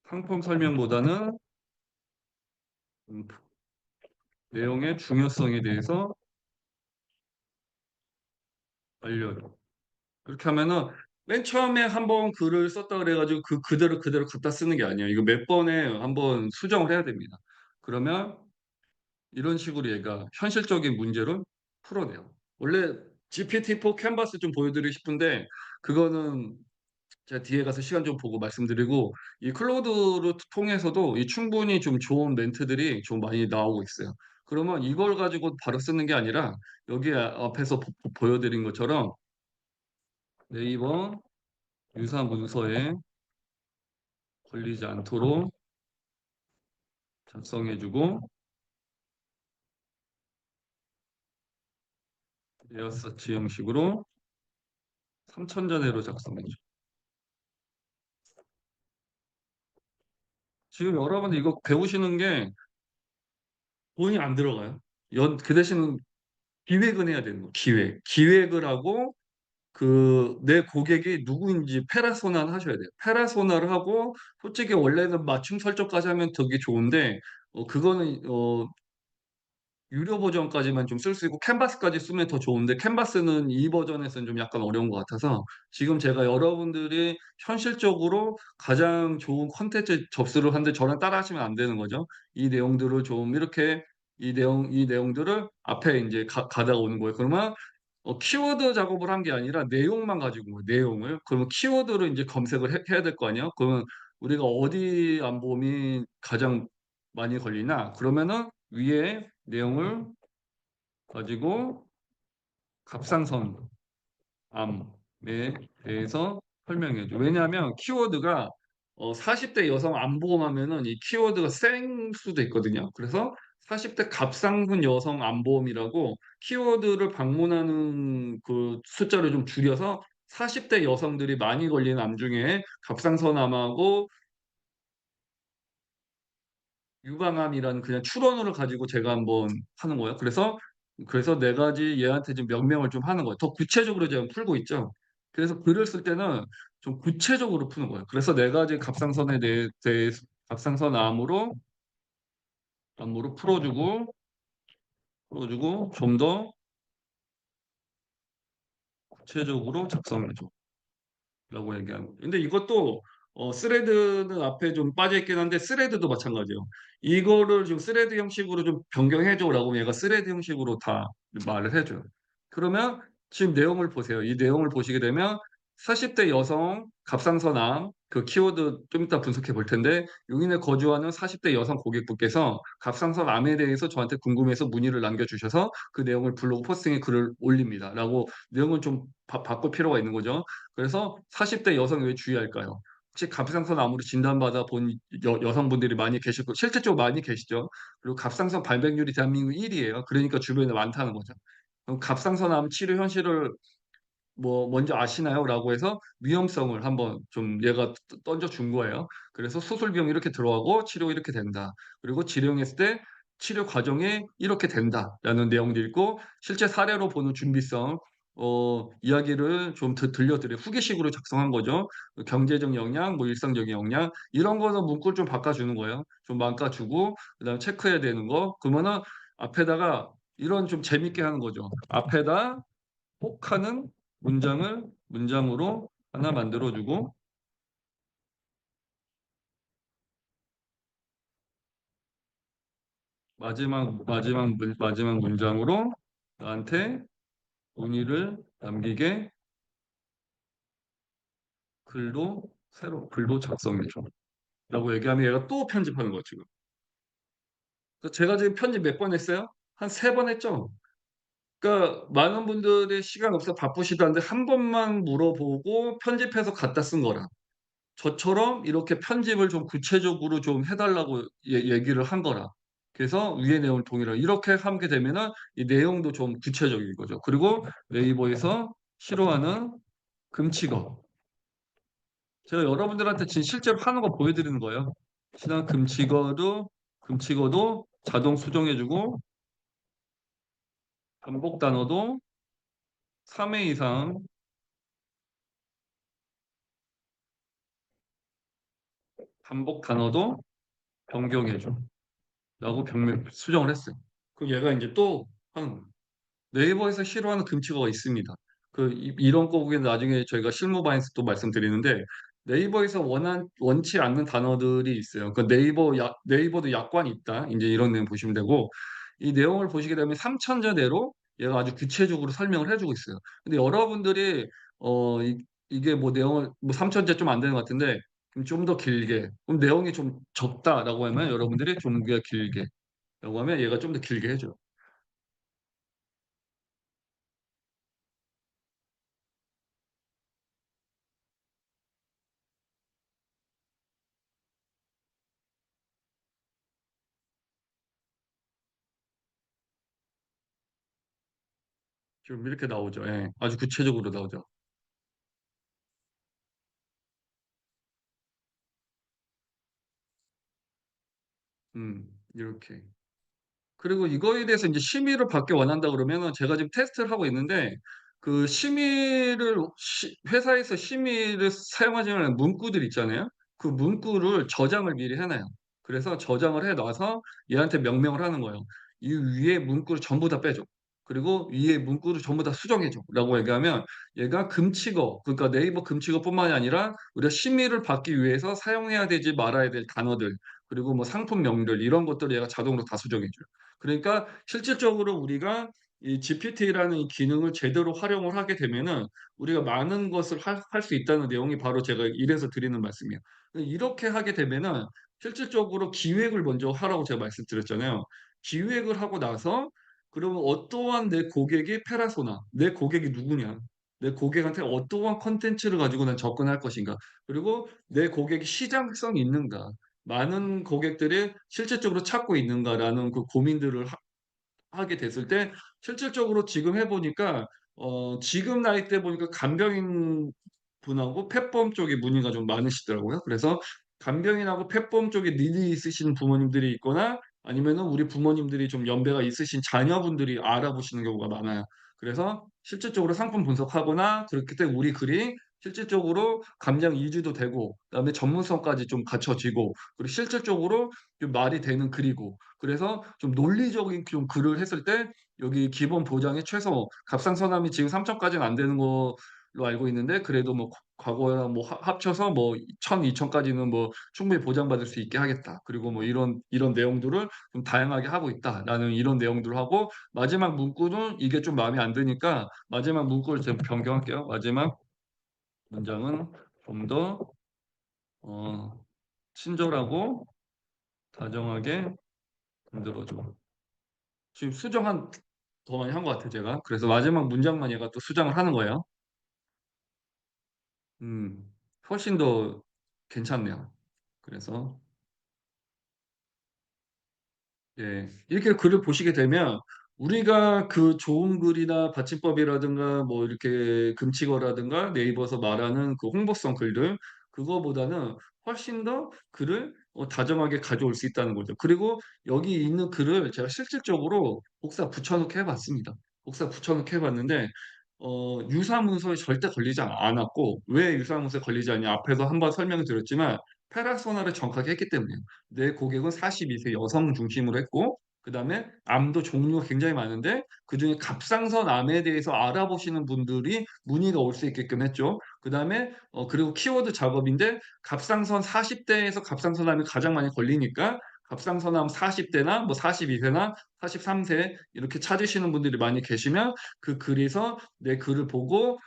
S1: 상품 설명보다는 음, 내용의 중요성에 대해서 알려줘. 그렇게 하면은 맨 처음에 한번 글을 썼다 그래가지고 그대로 갖다 쓰는 게 아니에요. 이거 몇 번에 한번 수정을 해야 됩니다. 그러면 이런 식으로 얘가 현실적인 문제를 풀어내요. 원래 GPT-4 캔버스 좀 보여드리고 싶은데 그거는 제가 뒤에 가서 시간 좀 보고 말씀드리고 이 클로드를 통해서도 이 충분히 좀 좋은 멘트들이 좀 많이 나오고 있어요. 그러면 이걸 가지고 바로 쓰는 게 아니라 여기 앞에서 보여드린 것처럼 네이버 유사 문서에 걸리지 않도록 작성해주고 에어서치 형식으로 3000자대로 작성해줘. 지금 여러분들 이거 배우시는 게 돈이 안 들어가요. 그 대신 기획은 해야 되는 거. 기획을 하고 내 고객이 누구인지 페르소나를 하셔야 돼요. 페르소나를 하고 솔직히 원래는 맞춤 설정까지 하면 되게 좋은데 그거는 유료 버전까지만 좀 쓸 수 있고 캔버스까지 쓰면 더 좋은데 캔버스는 이 버전에서는 좀 약간 어려운 것 같아서 지금 제가 여러분들이 현실적으로 가장 좋은 콘텐츠 접수를 하는데 저랑 따라 하시면 안 되는 거죠. 이 내용들을 좀 이렇게 이 내용들을 앞에 이제 가다가 오는 거예요. 그러면 키워드 작업을 한 게 아니라 내용만 가지고 온 거예요. 내용을. 그러면 키워드를 이제 검색을 해야 될 거 아니에요. 그러면 우리가 어디 안보험이 가장 많이 걸리나? 그러면은 위에 내용을 가지고 갑상선 암에 대해서 설명해 줘. 왜냐하면 키워드가 40대 여성 암보험하면은 이 키워드가 생 수도 있거든요. 그래서 40대 갑상선 여성 암보험이라고 키워드를 방문하는 그 숫자를 좀 줄여서 40대 여성들이 많이 걸리는 암 중에 갑상선암하고 유방암이라는 그냥 추론을 가지고 제가 한번 하는 거예요. 그래서 네 가지 얘한테 좀 명명을 좀 하는 거예요. 더 구체적으로 제가 풀고 있죠. 그래서 글을 쓸 때는 좀 구체적으로 푸는 거예요. 그래서 네 가지 갑상선에 대해 암으로 풀어주고 좀 더 구체적으로 작성해줘. 라고 얘기하는 거죠. 근데 이것도 스레드는 앞에 좀 빠져 있긴 한데 스레드도 마찬가지예요. 이거를 좀 스레드 형식으로 좀 변경해줘라고 얘가 스레드 형식으로 다 말을 해줘요. 그러면 지금 내용을 보세요. 이 내용을 보시게 되면 40대 여성 갑상선암 그 키워드 좀 이따 분석해 볼 텐데 용인에 거주하는 40대 여성 고객분께서 갑상선암에 대해서 저한테 궁금해서 문의를 남겨주셔서 그 내용을 블로그 포스팅에 글을 올립니다. 라고 내용을 좀 바꿀 필요가 있는 거죠. 그래서 40대 여성 왜 주의할까요? 혹시 갑상선 암으로 진단받아 본 여성분들이 많이 계실 거 실제적으로 많이 계시죠. 그리고 갑상선 발병률이 대한민국 1위예요. 그러니까 주변에 많다는 거죠. 그럼 갑상선 암 치료 현실을 뭐 먼저 아시나요? 라고 해서 위험성을 한번 좀 얘가 던져 준 거예요. 그래서 수술 비용 이렇게 들어가고 치료 이렇게 된다. 그리고治療했을 때 치료 과정이 이렇게 된다라는 내용도 있고 실제 사례로 보는 준비성 이야기를 좀 들려드려 후기식으로 작성한 거죠. 경제적 역량, 뭐 일상적인 역량 이런 거는 문구를 좀 바꿔주는 거예요. 좀 바꿔주고 그다음에 체크해야 되는 거 그러면은 앞에다가 이런 좀 재밌게 하는 거죠. 앞에다 혹하는 문장으로 하나 만들어주고 마지막 문장으로 나한테 문의를 남기게 글도 작성해줘. 라고 얘기하면 얘가 또 편집하는 거야, 지금. 그래서 제가 지금 편집 몇 번 했어요? 한 3번 했죠? 그러니까 많은 분들이 시간 없어 바쁘시다는데 한 번만 물어보고 편집해서 갖다 쓴 거라. 저처럼 이렇게 편집을 좀 구체적으로 좀 해달라고 얘기를 한 거라. 그래서 위의 내용을 동일하게 이렇게 하게 되면은 이 내용도 좀 구체적인 거죠. 그리고 네이버에서 싫어하는 금치거. 제가 여러분들한테 지금 실제로 하는 거 보여드리는 거예요. 신한 금치거도 자동 수정해주고 반복 단어도 3회 이상 반복 단어도 변경해줘. 라고 수정을 했어요. 그럼 얘가 이제 또 한 네이버에서 싫어하는 금치어가 있습니다. 이런 거국에 나중에 저희가 실무반에서 또 말씀드리는데 네이버에서 원치 않는 단어들이 있어요. 네이버도 약관이 있다. 이제 이런 내용 보시면 되고 이 내용을 보시게 되면 3천자 내로 얘가 아주 구체적으로 설명을 해주고 있어요. 근데 여러분들이 이게 뭐 내용을 뭐 3천자 좀 안 되는 것 같은데 좀 더 길게 그럼 내용이 좀 적다라고 하면 여러분들이 좀 더 길게 라고 하면 얘가 좀 더 길게 해줘요. 좀 이렇게 나오죠. 예. 아주 구체적으로 나오죠. 이렇게. 그리고 이거에 대해서 이제 심의를 받기 원한다 그러면은 제가 지금 테스트를 하고 있는데 그 회사에서 심의를 사용하지 않는 문구들 있잖아요. 그 문구를 저장을 미리 해 놔요. 그래서 저장을 해 놔서 얘한테 명령을 하는 거예요. "이 위에 문구를 전부 다 빼줘. 그리고 위에 문구를 전부 다 수정해 줘."라고 얘기하면 얘가 금치어 그러니까 네이버 금치어뿐만이 아니라 우리가 심의를 받기 위해서 사용해야 되지 말아야 될 단어들 그리고 뭐 상품명들 이런 것들을 얘가 자동으로 다 수정해 줘요. 그러니까 실질적으로 우리가 이 GPT라는 이 기능을 제대로 활용을 하게 되면은 우리가 많은 것을 할 수 있다는 내용이 바로 제가 이래서 드리는 말씀이에요. 이렇게 하게 되면은 실질적으로 기획을 먼저 하라고 제가 말씀드렸잖아요. 기획을 하고 나서 그러면 어떠한 내 고객이 페르소나, 내 고객이 누구냐, 내 고객한테 어떠한 콘텐츠를 가지고 난 접근할 것인가, 그리고 내 고객이 시장성이 있는가, 많은 고객들이 실질적으로 찾고 있는가라는 그 고민들을 하게 됐을 때 실질적으로 지금 해 보니까 지금 나이대 보니까 간병인 분하고 펫범 쪽에 문의가 좀 많으시더라고요. 그래서 간병인하고 펫범 쪽에 니드 있으신 부모님들이 있거나 아니면은 우리 부모님들이 좀 연배가 있으신 자녀분들이 알아보시는 경우가 많아요. 그래서 실질적으로 상품 분석하거나 그렇기 때문에 우리 글이 실질적으로 감량 이주도 되고 그다음에 전문성까지 좀 갖춰지고 그리고 실질적으로 좀 말이 되는 글이고 그래서 좀 논리적인 좀 글을 했을 때 여기 기본 보장의 최소 갑상선암이 지금 3천 까지는 안 되는 걸로 알고 있는데 그래도 뭐 과거랑 뭐 합쳐서 뭐 1,000, 2,000 까지는 뭐 충분히 보장받을 수 있게 하겠다. 그리고 뭐 이런 내용들을 좀 다양하게 하고 있다라는 이런 내용들을 하고 마지막 문구는 이게 좀 마음에 안 드니까 마지막 문구를 제가 변경할게요. 마지막 문장은 좀 더 친절하고 다정하게 만들어 줘. 지금 수정 더 많이 한 것 같아요, 제가. 그래서 마지막 문장만 얘가 또 수정을 하는 거예요. 훨씬 더 괜찮네요. 그래서 예. 이렇게 글을 보시게 되면 우리가 그 좋은 글이나 받침법이라든가 뭐 이렇게 금치어라든가 네이버에서 말하는 그 홍보성 글들 그거보다는 훨씬 더 글을 다정하게 가져올 수 있다는 거죠. 그리고 여기 있는 글을 제가 실질적으로 복사 붙여 넣기 해 봤습니다. 복사 붙여 넣기 해 봤는데 유사문서에 절대 걸리지 않았고 왜 유사문서에 걸리지 않냐 앞에서 한번 설명을 드렸지만 페르소나를 정확하게 했기 때문이에요. 내 고객은 42세 여성 중심으로 했고 그다음에 암도 종류가 굉장히 많은데 그중에 갑상선 암에 대해서 알아보시는 분들이 문의가 올 수 있게끔 했죠. 그다음에 그리고 키워드 작업인데 갑상선 40 대에서 갑상선암이 가장 많이 걸리니까 갑상선암 40 대나 뭐 42 세나 43세 이렇게 찾으시는 분들이 많이 계시면 그 글에서 내 글을 보고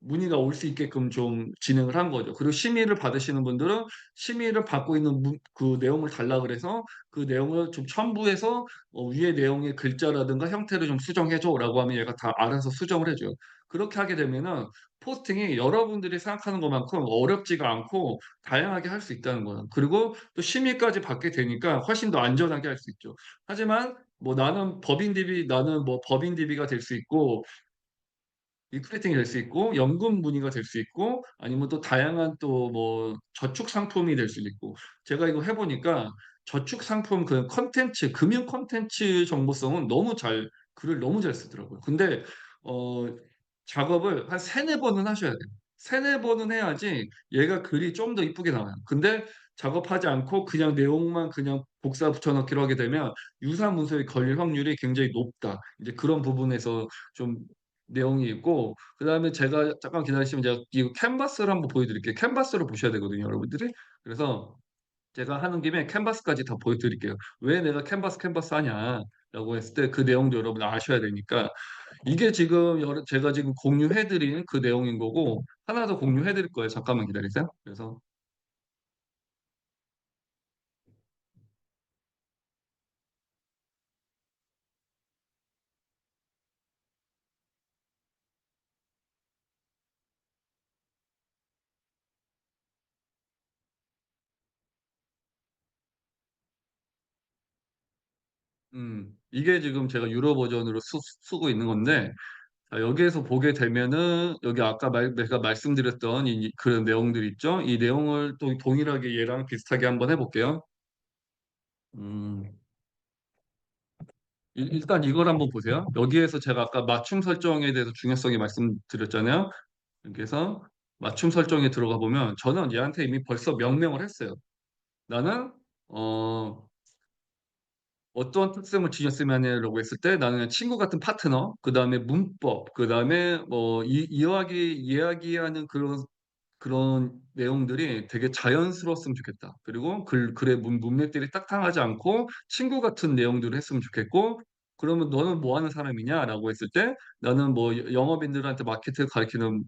S1: 문의가 올 수 있게끔 좀 진행을 한 거죠. 그리고 심의를 받으시는 분들은 심의를 받고 있는 그 내용을 달라 그래서 그 내용을 좀 첨부해서 "위의 내용의 글자라든가 형태를 좀 수정해 줘."라고 하면 얘가 다 알아서 수정을 해 줘요. 그렇게 하게 되면은 포스팅이 여러분들이 생각하는 것만큼 어렵지가 않고 다양하게 할 수 있다는 거예요. 그리고 또 심의까지 받게 되니까 훨씬 더 안전하게 할 수 있죠. 하지만 뭐 나는 뭐 법인 DB가 될 수 있고 리크루팅이 될 수 있고 연금 문의가 될 수 있고 아니면 또 다양한 또 뭐 저축 상품이 될 수도 있고 제가 이거 해 보니까 저축 상품 그 콘텐츠 금융 콘텐츠 정보성은 너무 잘 글을 너무 잘 쓰더라고요. 근데 어 작업을 한 3-4 번은 하셔야 돼요. 3-4 번은 해야지 얘가 글이 좀 더 이쁘게 나와요. 근데 작업하지 않고 그냥 내용만 그냥 복사 붙여 넣기로 하게 되면 유사 문서에 걸릴 확률이 굉장히 높다. 이제 그런 부분에서 좀 내용이 있고 그다음에 제가 잠깐 기다리시면 제가 이 캔버스를 한번 보여 드릴게요. 캔버스를 보셔야 되거든요, 여러분들이. 그래서 제가 하는 김에 캔버스까지 다 보여 드릴게요. "왜 내가 캔버스 하냐?"라고 했을 때 그 내용도 여러분 아셔야 되니까. 이게 지금 제가 지금 공유해 드린 그 내용인 거고 하나 더 공유해 드릴 거예요. 잠깐만 기다리세요. 그래서 이게 지금 제가 유료 버전으로 쓰고 있는 건데 자 여기에서 보게 되면은 여기 아까 제가 말씀드렸던 이 그런 내용들 있죠? 이 내용을 또 동일하게 얘랑 비슷하게 한번 해 볼게요. 음 일단 이걸 한번 보세요. 여기에서 제가 아까 맞춤 설정에 대해서 중요성이 말씀드렸잖아요. 여기에서 맞춤 설정에 들어가 보면 저는 얘한테 이미 벌써 명명을 했어요. 나는 어 어떤 특성을 지녔으면이라고 했을 때 나는 친구 같은 파트너, 그다음에 문법, 그다음에 뭐 이 이야기하는 그런 내용들이 되게 자연스러웠으면 좋겠다. 그리고 글의 문맥들이 딱딱하지 않고 친구 같은 내용들을 했으면 좋겠고 그러면 "너는 뭐 하는 사람이냐?"라고 했을 때 "나는 뭐 영업인들한테 마케팅을 가르치는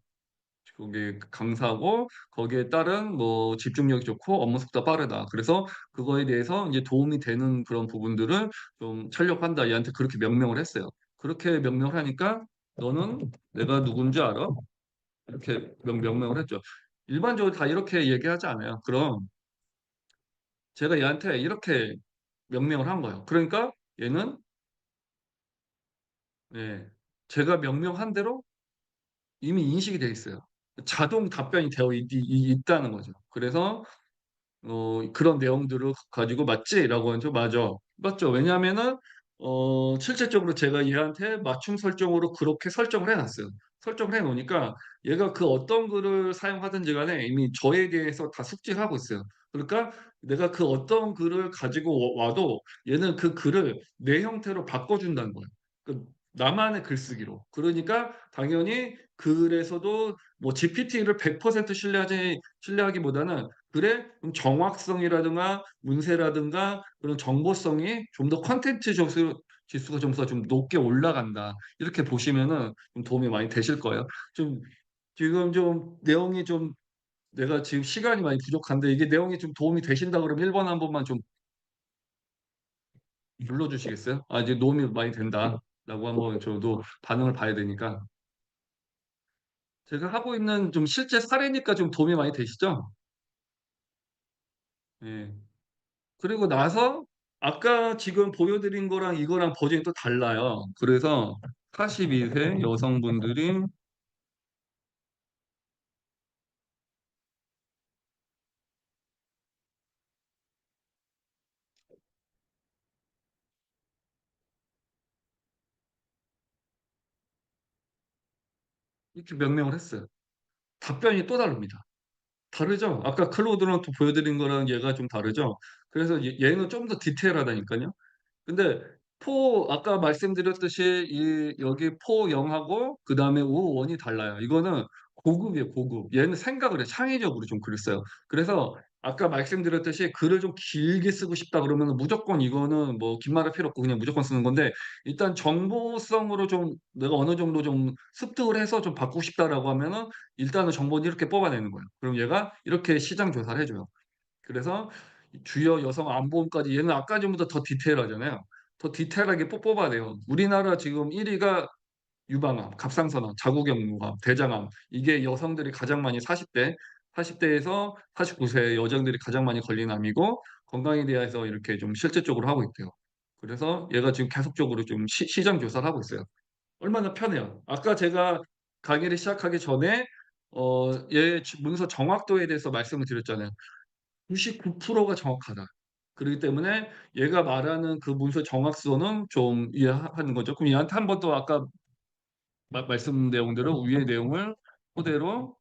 S1: 거기에 강사고 거기에 따른 뭐 집중력이 좋고 업무 속도가 빠르다. 그래서 그거에 대해서 이제 도움이 되는 그런 부분들을 좀 철렵한다." 얘한테 그렇게 명명을 했어요. 그렇게 명명을 하니까 "너는 내가 누군지 알아?" 이렇게 명명을 했죠. 일반적으로 다 이렇게 얘기하지 않아요. 그럼 제가 얘한테 이렇게 명명을 한 거예요. 그러니까 얘는 네 제가 명명한 대로 이미 인식이 돼 있어요. 자동 답변이 되어 있다는 거죠. 그래서 그런 내용들을 가지고 "맞지?"라고 하죠. "맞아." 맞죠. 왜냐하면은 실질적으로 제가 얘한테 맞춤 설정으로 그렇게 설정을 해 놨어요. 설정을 해 놓으니까 얘가 그 어떤 글을 사용하든지 간에 이미 저에 대해서 다 숙지를 하고 있어요. 그러니까 내가 그 어떤 글을 가지고 와도 얘는 그 글을 내 형태로 바꿔 준다는 거예요. 그 나만의 글쓰기로. 그러니까 당연히 글에서도 뭐 GPT를 100% 신뢰하기보다는 글의 좀 정확성이라든가 문세라든가 그런 정보성이 좀 더 콘텐츠 지수가 점수가 좀 높게 올라간다. 이렇게 보시면은 좀 도움이 많이 되실 거예요. 좀 지금 좀 내용이 좀 내가 지금 시간이 많이 부족한데 이게 내용이 좀 도움이 되신다 그러면 1번 한 번만 좀 눌러 주시겠어요? "아 이제 도움이 많이 된다."라고 한번 저도 반응을 봐야 되니까. 제가 하고 있는 좀 실제 사례니까 좀 도움이 많이 되시죠? 예. 그리고 나서 아까 지금 보여 드린 거랑 이거랑 버전이 또 달라요. 그래서 42세 여성분들이 이렇게 명명을 했어요. 답변이 또 다릅니다. 다르죠? 아까 클로드랑 또 보여 드린 거랑 얘가 좀 다르죠? 그래서 얘는 좀 더 디테일하다니깐요. 근데 아까 말씀드렸듯이 여기 포 0 하고 그다음에 오 1이 달라요. 이거는 고급이에요, 고급. 얘는 생각을 해요. 창의적으로 좀 글을 써요. 그래서 아까 말씀드렸듯이 글을 좀 길게 쓰고 싶다 그러면은 무조건 이거는 뭐 긴 말할 필요 없고 그냥 무조건 쓰는 건데, 일단 정보성으로 좀 내가 어느 정도 좀 습득을 해서 좀 바꾸고 싶다라고 하면은 일단은 정보는 이렇게 뽑아내는 거예요. 그럼 얘가 이렇게 시장 조사를 해 줘요. 그래서 주요 여성 안보험까지, 얘는 아까 전보다 더 디테일하잖아요. 더 디테일하게 뽑아내요. 우리나라 지금 1 위가 유방암, 갑상선암, 자궁경부암, 대장암, 이게 여성들이 가장 많이 40대 에서 49세 여성들이 가장 많이 걸리는 암이고, 건강에 대해서 이렇게 좀 실질적으로 하고 있대요. 그래서 얘가 지금 계속적으로 좀 시장 조사를 하고 있어요. 얼마나 편해요. 아까 제가 강의를 시작하기 전에 얘 문서 정확도에 대해서 말씀을 드렸잖아요. 99%가 정확하다. 그러기 때문에 얘가 말하는 그 문서 정확도는 좀 이해하는 거죠. 그럼 얘한테 한 번 더 아까 말씀 내용대로 위의 내용을 토대로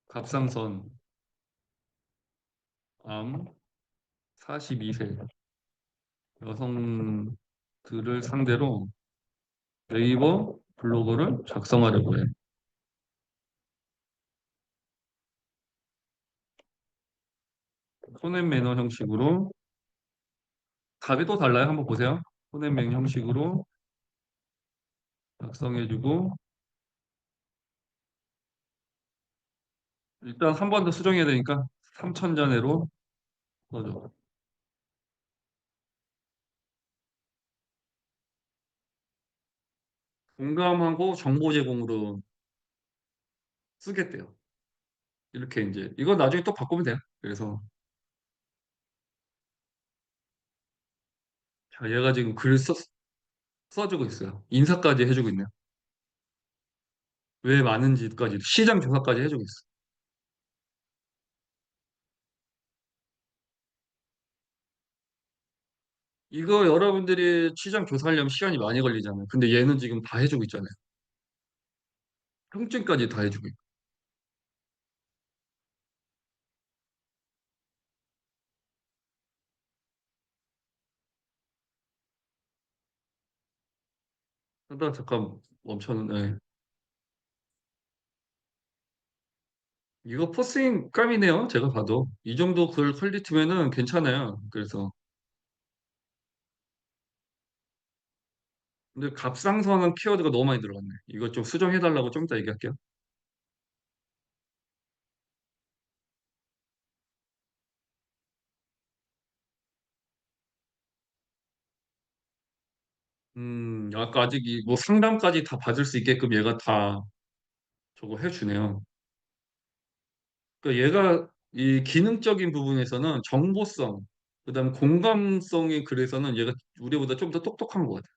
S1: 갑상선 암 42세 여성들을 상대로 네이버 블로그를 작성하려고 해요. 톤앤 매너 형식으로, 답이 또 달라요. 한번 보세요. 톤앤 매너 형식으로 작성해 주고, 일단 한 번 더 수정해야 되니까 3,000 잔으로 넣어줘. 공감하고 정보 제공으로 쓰겠대요. 이렇게 인제 이거 나중에 또 바꾸면 돼요. 그래서 자, 얘가 지금 글 써주고 있어요. 인사까지 해 주고 있네요. 왜 많은지까지 시장 조사까지 해 주고 있어요. 이거 여러분들이 시장 조사하려면 시간이 많이 걸리잖아요. 근데 얘는 지금 다 해 주고 있잖아요. 통증까지 다 해 주고 있고. 잠깐 멈췄는데, 이거 포스팅감이네요, 제가 봐도. 이 정도 글 퀄리티면은 괜찮아요. 그래서 근데 갑상선은 키워드가 너무 많이 들어갔네. 이거 좀 수정해 달라고 좀 이따 얘기할게요. 아까 아직 이 뭐 상담까지 다 받을 수 있게끔 얘가 다 저거 해 주네요. 그러니까 얘가 이 기능적인 부분에서는 정보성, 그다음에 공감성의 글에서는 얘가 우리보다 좀 더 똑똑한 것 같아요.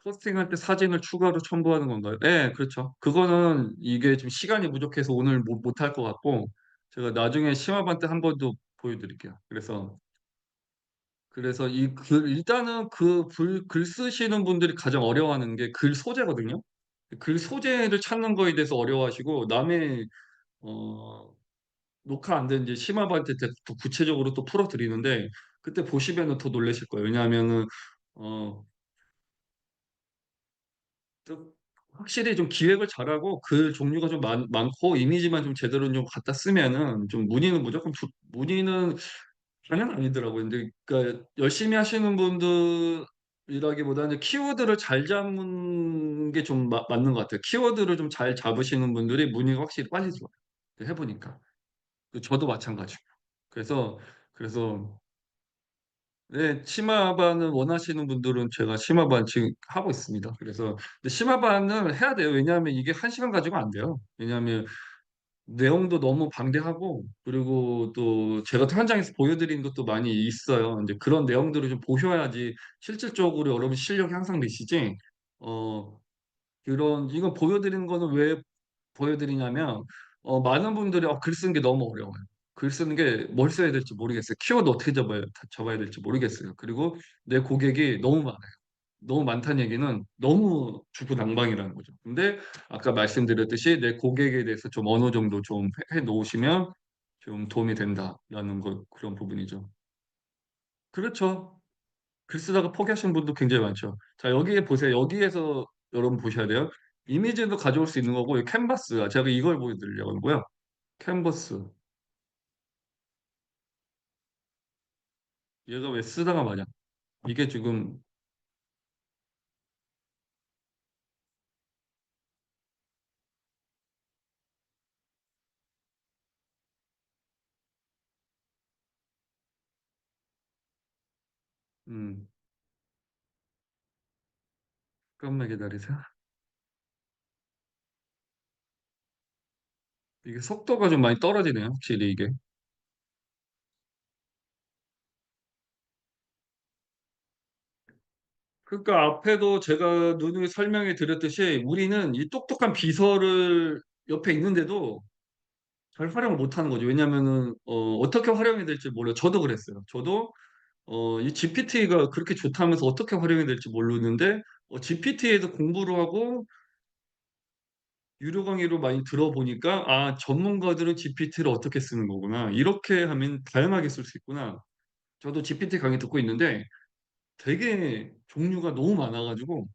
S1: 포스팅할 때 사진을 추가로 첨부하는 건가요? 네, 그렇죠. 그거는 이게 좀 시간이 부족해서 오늘 못할 것 같고, 제가 나중에 심화반 때 한 번 더 보여 드릴게요. 그래서 이 글 일단은 글 쓰시는 분들이 가장 어려워하는 게 글 소재거든요. 글 소재를 찾는 거에 대해서 어려워하시고, 남의 어 녹화 안 된 이제 심화반 때 더 구체적으로 또 풀어 드리는데, 그때 보시면은 더 놀라실 거예요. 왜냐하면은 어 좀 확실히 좀 기획을 잘하고 글 종류가 좀 많고 이미지만 좀 제대로 좀 갖다 쓰면은 좀 문의는 다는 아니더라고요. 근데 그러니까 열심히 하시는 분들이라기보다는 키워드를 잘 잡는 게 좀 맞는 것 같아요. 키워드를 좀 잘 잡으시는 분들이 문의가 확실히 빨리 들어와요, 해 보니까. 저도 마찬가지고. 그래서 그래서 네, 치마반을 원하시는 분들은 제가 치마반 지금 하고 있습니다. 그래서 근데 치마반을 해야 돼요. 왜냐하면 이게 1 시간 가지고 안 돼요. 왜냐하면 내용도 너무 방대하고, 그리고 또 제가 또 현장에서 보여드린 것도 많이 있어요. 인제 그런 내용들을 좀 보셔야지 실질적으로 여러분 실력이 향상되시지. 어 그런 이거 보여드리는 거는 왜 보여드리냐면, 많은 분들이 글 쓰는 게 너무 어려워요. 글 쓰는 게 뭘 써야 될지 모르겠어요. 키워드 어떻게 잡아야 될지 모르겠어요. 그리고 내 고객이 너무 많아요. 너무 많다는 얘기는 너무 주구난방이라는 거죠. 근데 아까 말씀드렸듯이 내 고객에 대해서 좀 어느 정도 좀 해 놓으시면 좀 도움이 된다라는 그런 부분이죠. 그렇죠. 글 쓰다가 포기하시는 분도 굉장히 많죠. 자, 여기에 보세요. 여기에서 여러분 보셔야 돼요. 이미지도 가져올 수 있는 거고, 이 캔버스, 제가 이걸 보여드리려고 하고요. 캔버스. 얘가 왜 쓰다가 마냐. 이게 지금, 음, 잠깐만 기다리세요. 이게 속도가 좀 많이 떨어지네요. 확실히 이게. 그러니까 앞에도 제가 누누이 설명해 드렸듯이 우리는 이 똑똑한 비서를 옆에 있는데도 잘 활용을 못 하는 거죠. 왜냐면은, 어떻게 활용이 될지 몰라요. 저도 그랬어요. 저도, 이 GPT가 그렇게 좋다면서 어떻게 활용이 될지 모르는데, GPT에도 공부를 하고 유료 강의로 많이 들어보니까, 아, 전문가들은 GPT를 어떻게 쓰는 거구나. 이렇게 하면 다양하게 쓸 수 있구나. 저도 GPT 강의 듣고 있는데 되게 종류가 너무 많아가지고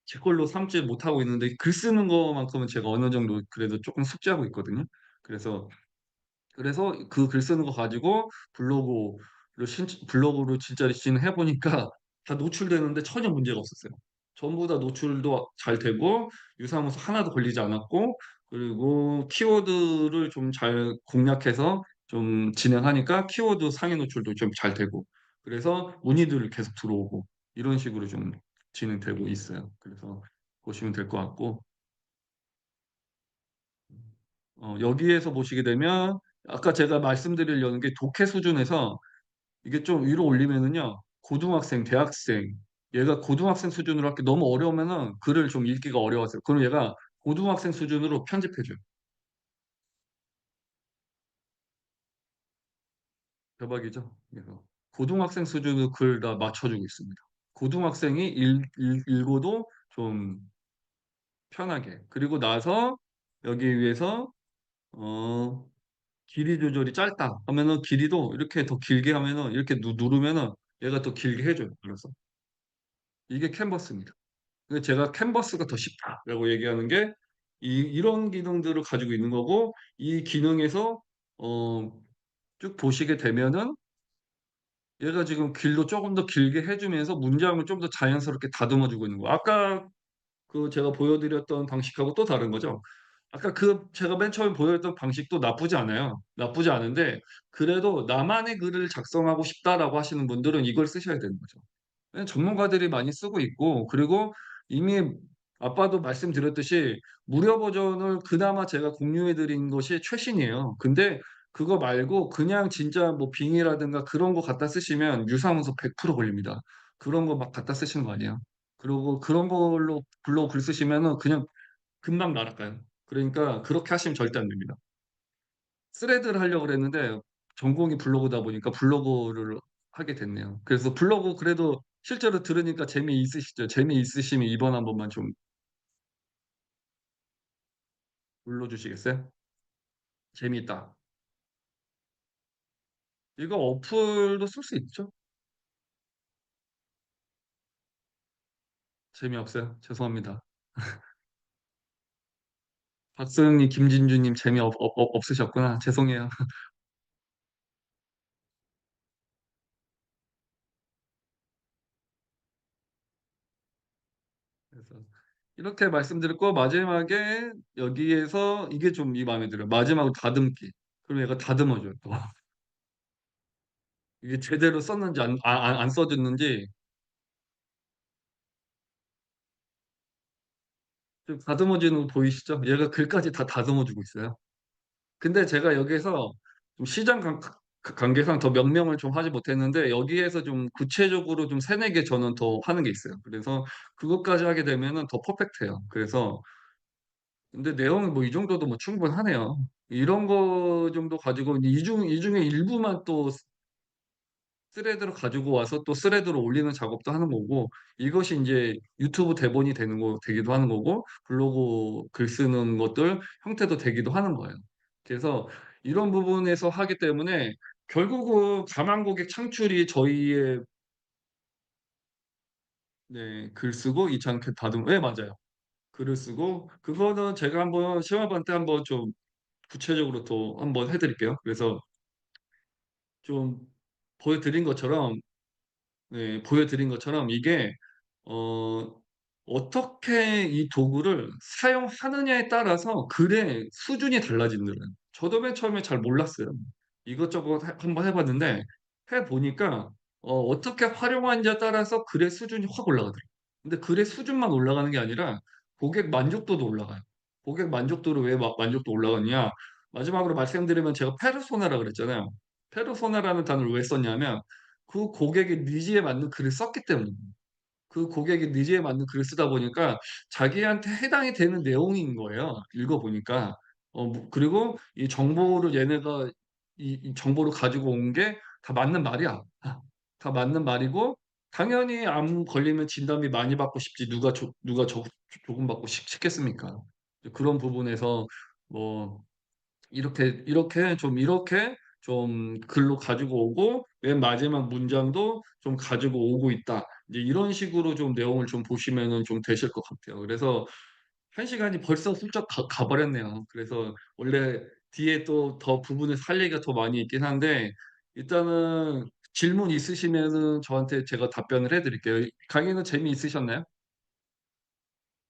S1: 제 걸로 삼지 못하고 있는데, 글 쓰는 거만큼은 제가 어느 정도 그래도 조금 숙지하고 있거든요. 그래서 그 글 쓰는 거 가지고 블로그로 진짜 진행해 보니까 다 노출되는데 전혀 문제가 없었어요. 전부 다 노출도 잘 되고 유사무소 하나도 걸리지 않았고, 그리고 키워드를 좀 잘 공략해서 좀 진행하니까 키워드 상위 노출도 좀 잘 되고, 그래서 문의들이 계속 들어오고 이런 식으로 좀 진행되고 있어요. 그래서 보시면 될 것 같고, 여기에서 보시게 되면 아까 제가 말씀드리려는 게 독해 수준에서 이게 좀 위로 올리면은요, 고등학생, 대학생, 얘가 고등학생 수준으로 할게 너무 어려우면은 글을 좀 읽기가 어려워서요. 그럼 얘가 고등학생 수준으로 편집해줘요. 대박이죠. 그래서 고등학생 수준으로 글 다 맞춰주고 있습니다. 고등학생이 읽어도 좀 편하게. 그리고 나서 여기 위에서 어, 길이 조절이 짧다 하면은 길이도 이렇게 더 길게 하면은 이렇게 누르면은 얘가 더 길게 해줘요. 그래서 이게 캔버스입니다. 근데 제가 캔버스가 더 쉽다라고 얘기하는 게 이런 기능들을 가지고 있는 거고, 이 기능에서 어, 쭉 보시게 되면은 얘가 지금 길도 조금 더 길게 해주면서 문장을 좀 더 자연스럽게 다듬어주고 있는 거. 아까 그 제가 보여드렸던 방식하고 또 다른 거죠. 아까 그 제가 맨 처음에 보여드렸던 방식도 나쁘지 않아요. 나쁘지 않은데 그래도 나만의 글을 작성하고 싶다라고 하시는 분들은 이걸 쓰셔야 되는 거죠. 전문가들이 많이 쓰고 있고, 그리고 이미 아빠도 말씀드렸듯이 무료 버전을 그나마 제가 공유해 드린 것이 최신이에요. 근데 그거 말고 그냥 진짜 뭐 빙이라든가 그런 거 갖다 쓰시면 유사문서 100% 걸립니다. 그런 거 막 갖다 쓰시는 거 아니에요. 그리고 그런 걸로 블로그 글 쓰시면은 그냥 금방 날아가요. 그러니까 그렇게 하시면 절대 안 됩니다. 스레드를 하려고 그랬는데 전공이 블로그다 보니까 블로그를 하게 됐네요. 그래서 블로그 그래도 실제로 들으니까 재미있으시죠? 재미있으시면 이번 한 번만 좀 눌러주시겠어요? 재미있다. 이거 어플도 쓸 수 있죠? 재미없어요? 죄송합니다. 박서영님, 김진주님 없으셨구나. 죄송해요. 그래서 이렇게 말씀드렸고, 마지막에 여기에서 이게 좀 이 마음에 들어요. 마지막으로 다듬기. 그럼 얘가 다듬어줘요. 또. 이게 제대로 썼는지 안 써줬는지 좀 다듬어지는 거 보이시죠? 얘가 글까지 다 다듬어주고 있어요. 근데 제가 여기서 좀 관계상 더 명명을 좀 하지 못했는데 여기에서 좀 구체적으로 좀 세네 개 저는 더 하는 게 있어요. 그래서 그것까지 하게 되면은 더 퍼펙트해요. 그래서 근데 내용이 뭐 이 정도도 뭐 충분하네요. 이런 거 정도 가지고 이 중에 일부만 또 스레드로 가지고 와서 또 스레드로 올리는 작업도 하는 거고, 이것이 이제 유튜브 대본이 되는 거 되기도 하는 거고, 블로그 글 쓰는 것들 형태도 되기도 하는 거예요. 그래서 이런 부분에서 하기 때문에 결국은 가망 고객 창출이 저희의, 네, 글 쓰고 이창 다듬, 네, 맞아요. 글을 쓰고 그거는 제가 한번 시험관 때 한번 좀 구체적으로 또 한번 해 드릴게요. 그래서 좀 보여 드린 것처럼 네 보여 드린 것처럼 이게 어 어떻게 이 도구를 사용하느냐에 따라서 글의 수준이 달라진다는 저도 맨 처음에 잘 몰랐어요. 이것저것 한번 해 봤는데 해 보니까 어떻게 활용하느냐에 따라서 글의 수준이 확 올라가더라고요. 근데 글의 수준만 올라가는 게 아니라 고객 만족도도 올라가요. 고객 만족도를 왜 만족도 올라가느냐 마지막으로 말씀드리면 제가 페르소나라 그랬잖아요. 페르소나라는 단어를 왜 썼냐면 그 고객의 니즈에 맞는 글을 썼기 때문입니다. 그 고객의 니즈에 맞는 글을 쓰다 보니까 자기한테 해당이 되는 내용인 거예요, 읽어 보니까. 그리고 이 정보를 얘네가 이 정보를 가지고 온 게 다 맞는 말이야. 다 맞는 말이고 당연히 암 걸리면 진단비 많이 받고 싶지 누가 조금 받고 싶겠습니까? 그런 부분에서 뭐 이렇게 좀 글로 가지고 오고 맨 마지막 문장도 좀 가지고 오고 있다. 이제 이런 식으로 좀 내용을 좀 보시면은 좀 되실 것 같아요. 그래서 1 시간이 벌써 훌쩍 가 버렸네요. 그래서 원래 뒤에 또 더 부분을 살 얘기가 더 많이 있긴 한데 일단은 질문 있으시면은 저한테 제가 답변을 해 드릴게요. 강의는 재미있으셨나요?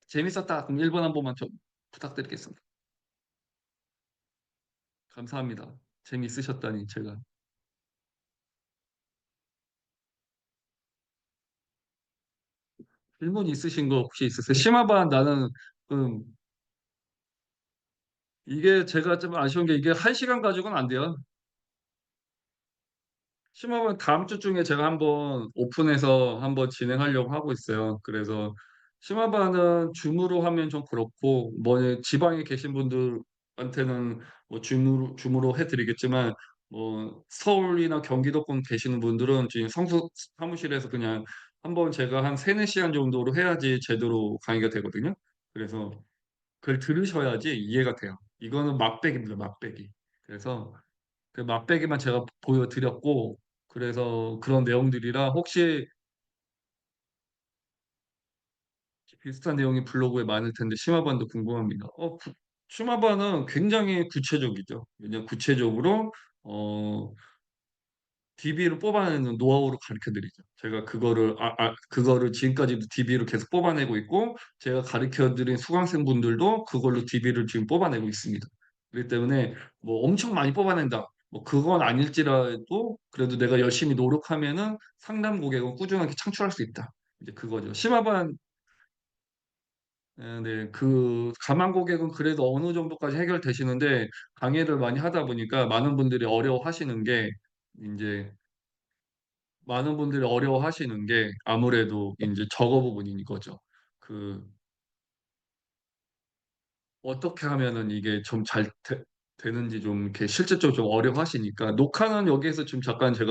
S1: 재밌었다. 그럼 1번 한 번만 좀 부탁드리겠습니다. 감사합니다. 재미있으셨다니 제가. 질문 있으신 거 혹시 있으세요? 심화반 나는 음 이게 제가 좀 아쉬운 게 이게 1 시간 가지고는 안 돼요. 심화반 다음 주 중에 제가 한번 오픈해서 한번 진행하려고 하고 있어요. 그래서 심화반은 줌으로 하면 좀 그렇고 뭐 지방에 계신 분들한테는 뭐 줌으로 해 드리겠지만 뭐 서울이나 경기도권 계시는 분들은 지금 성수 사무실에서 그냥 한번 제가 한 3-4 시간 정도로 해야지 제대로 강의가 되거든요. 그래서 그걸 들으셔야지 이해가 돼요. 이거는 맛배기입니다, 맛배기. 그래서 그 맛배기만 제가 보여 드렸고 그래서 그런 내용들이라 혹시 비슷한 내용이 블로그에 많을 텐데 심화반도 궁금합니다. 심화반은 굉장히 구체적이죠. 왜냐면 구체적으로 어 DB를 뽑아내는 노하우를 가르쳐 드리죠. 제가 그거를 지금까지도 DB로 계속 뽑아내고 있고 제가 가르쳐 드린 수강생분들도 그걸로 DB를 지금 뽑아내고 있습니다. 그렇기 때문에 뭐 '엄청 많이 뽑아낸다.' 뭐 그건 아닐지라도 그래도 '내가 열심히 노력하면은 상담 고객은 꾸준하게 창출할 수 있다.' 이제 그거죠. 심화반 네. 그 가망 고객은 그래도 어느 정도까지 해결되시는데 강의를 많이 하다 보니까 많은 분들이 어려워하시는 게 아무래도 인제 저거 부분인 거죠. 그 어떻게 하면은 이게 좀 잘 되는지 좀 이렇게 실질적으로 좀 어려워하시니까 녹화는 여기에서 지금 잠깐 제가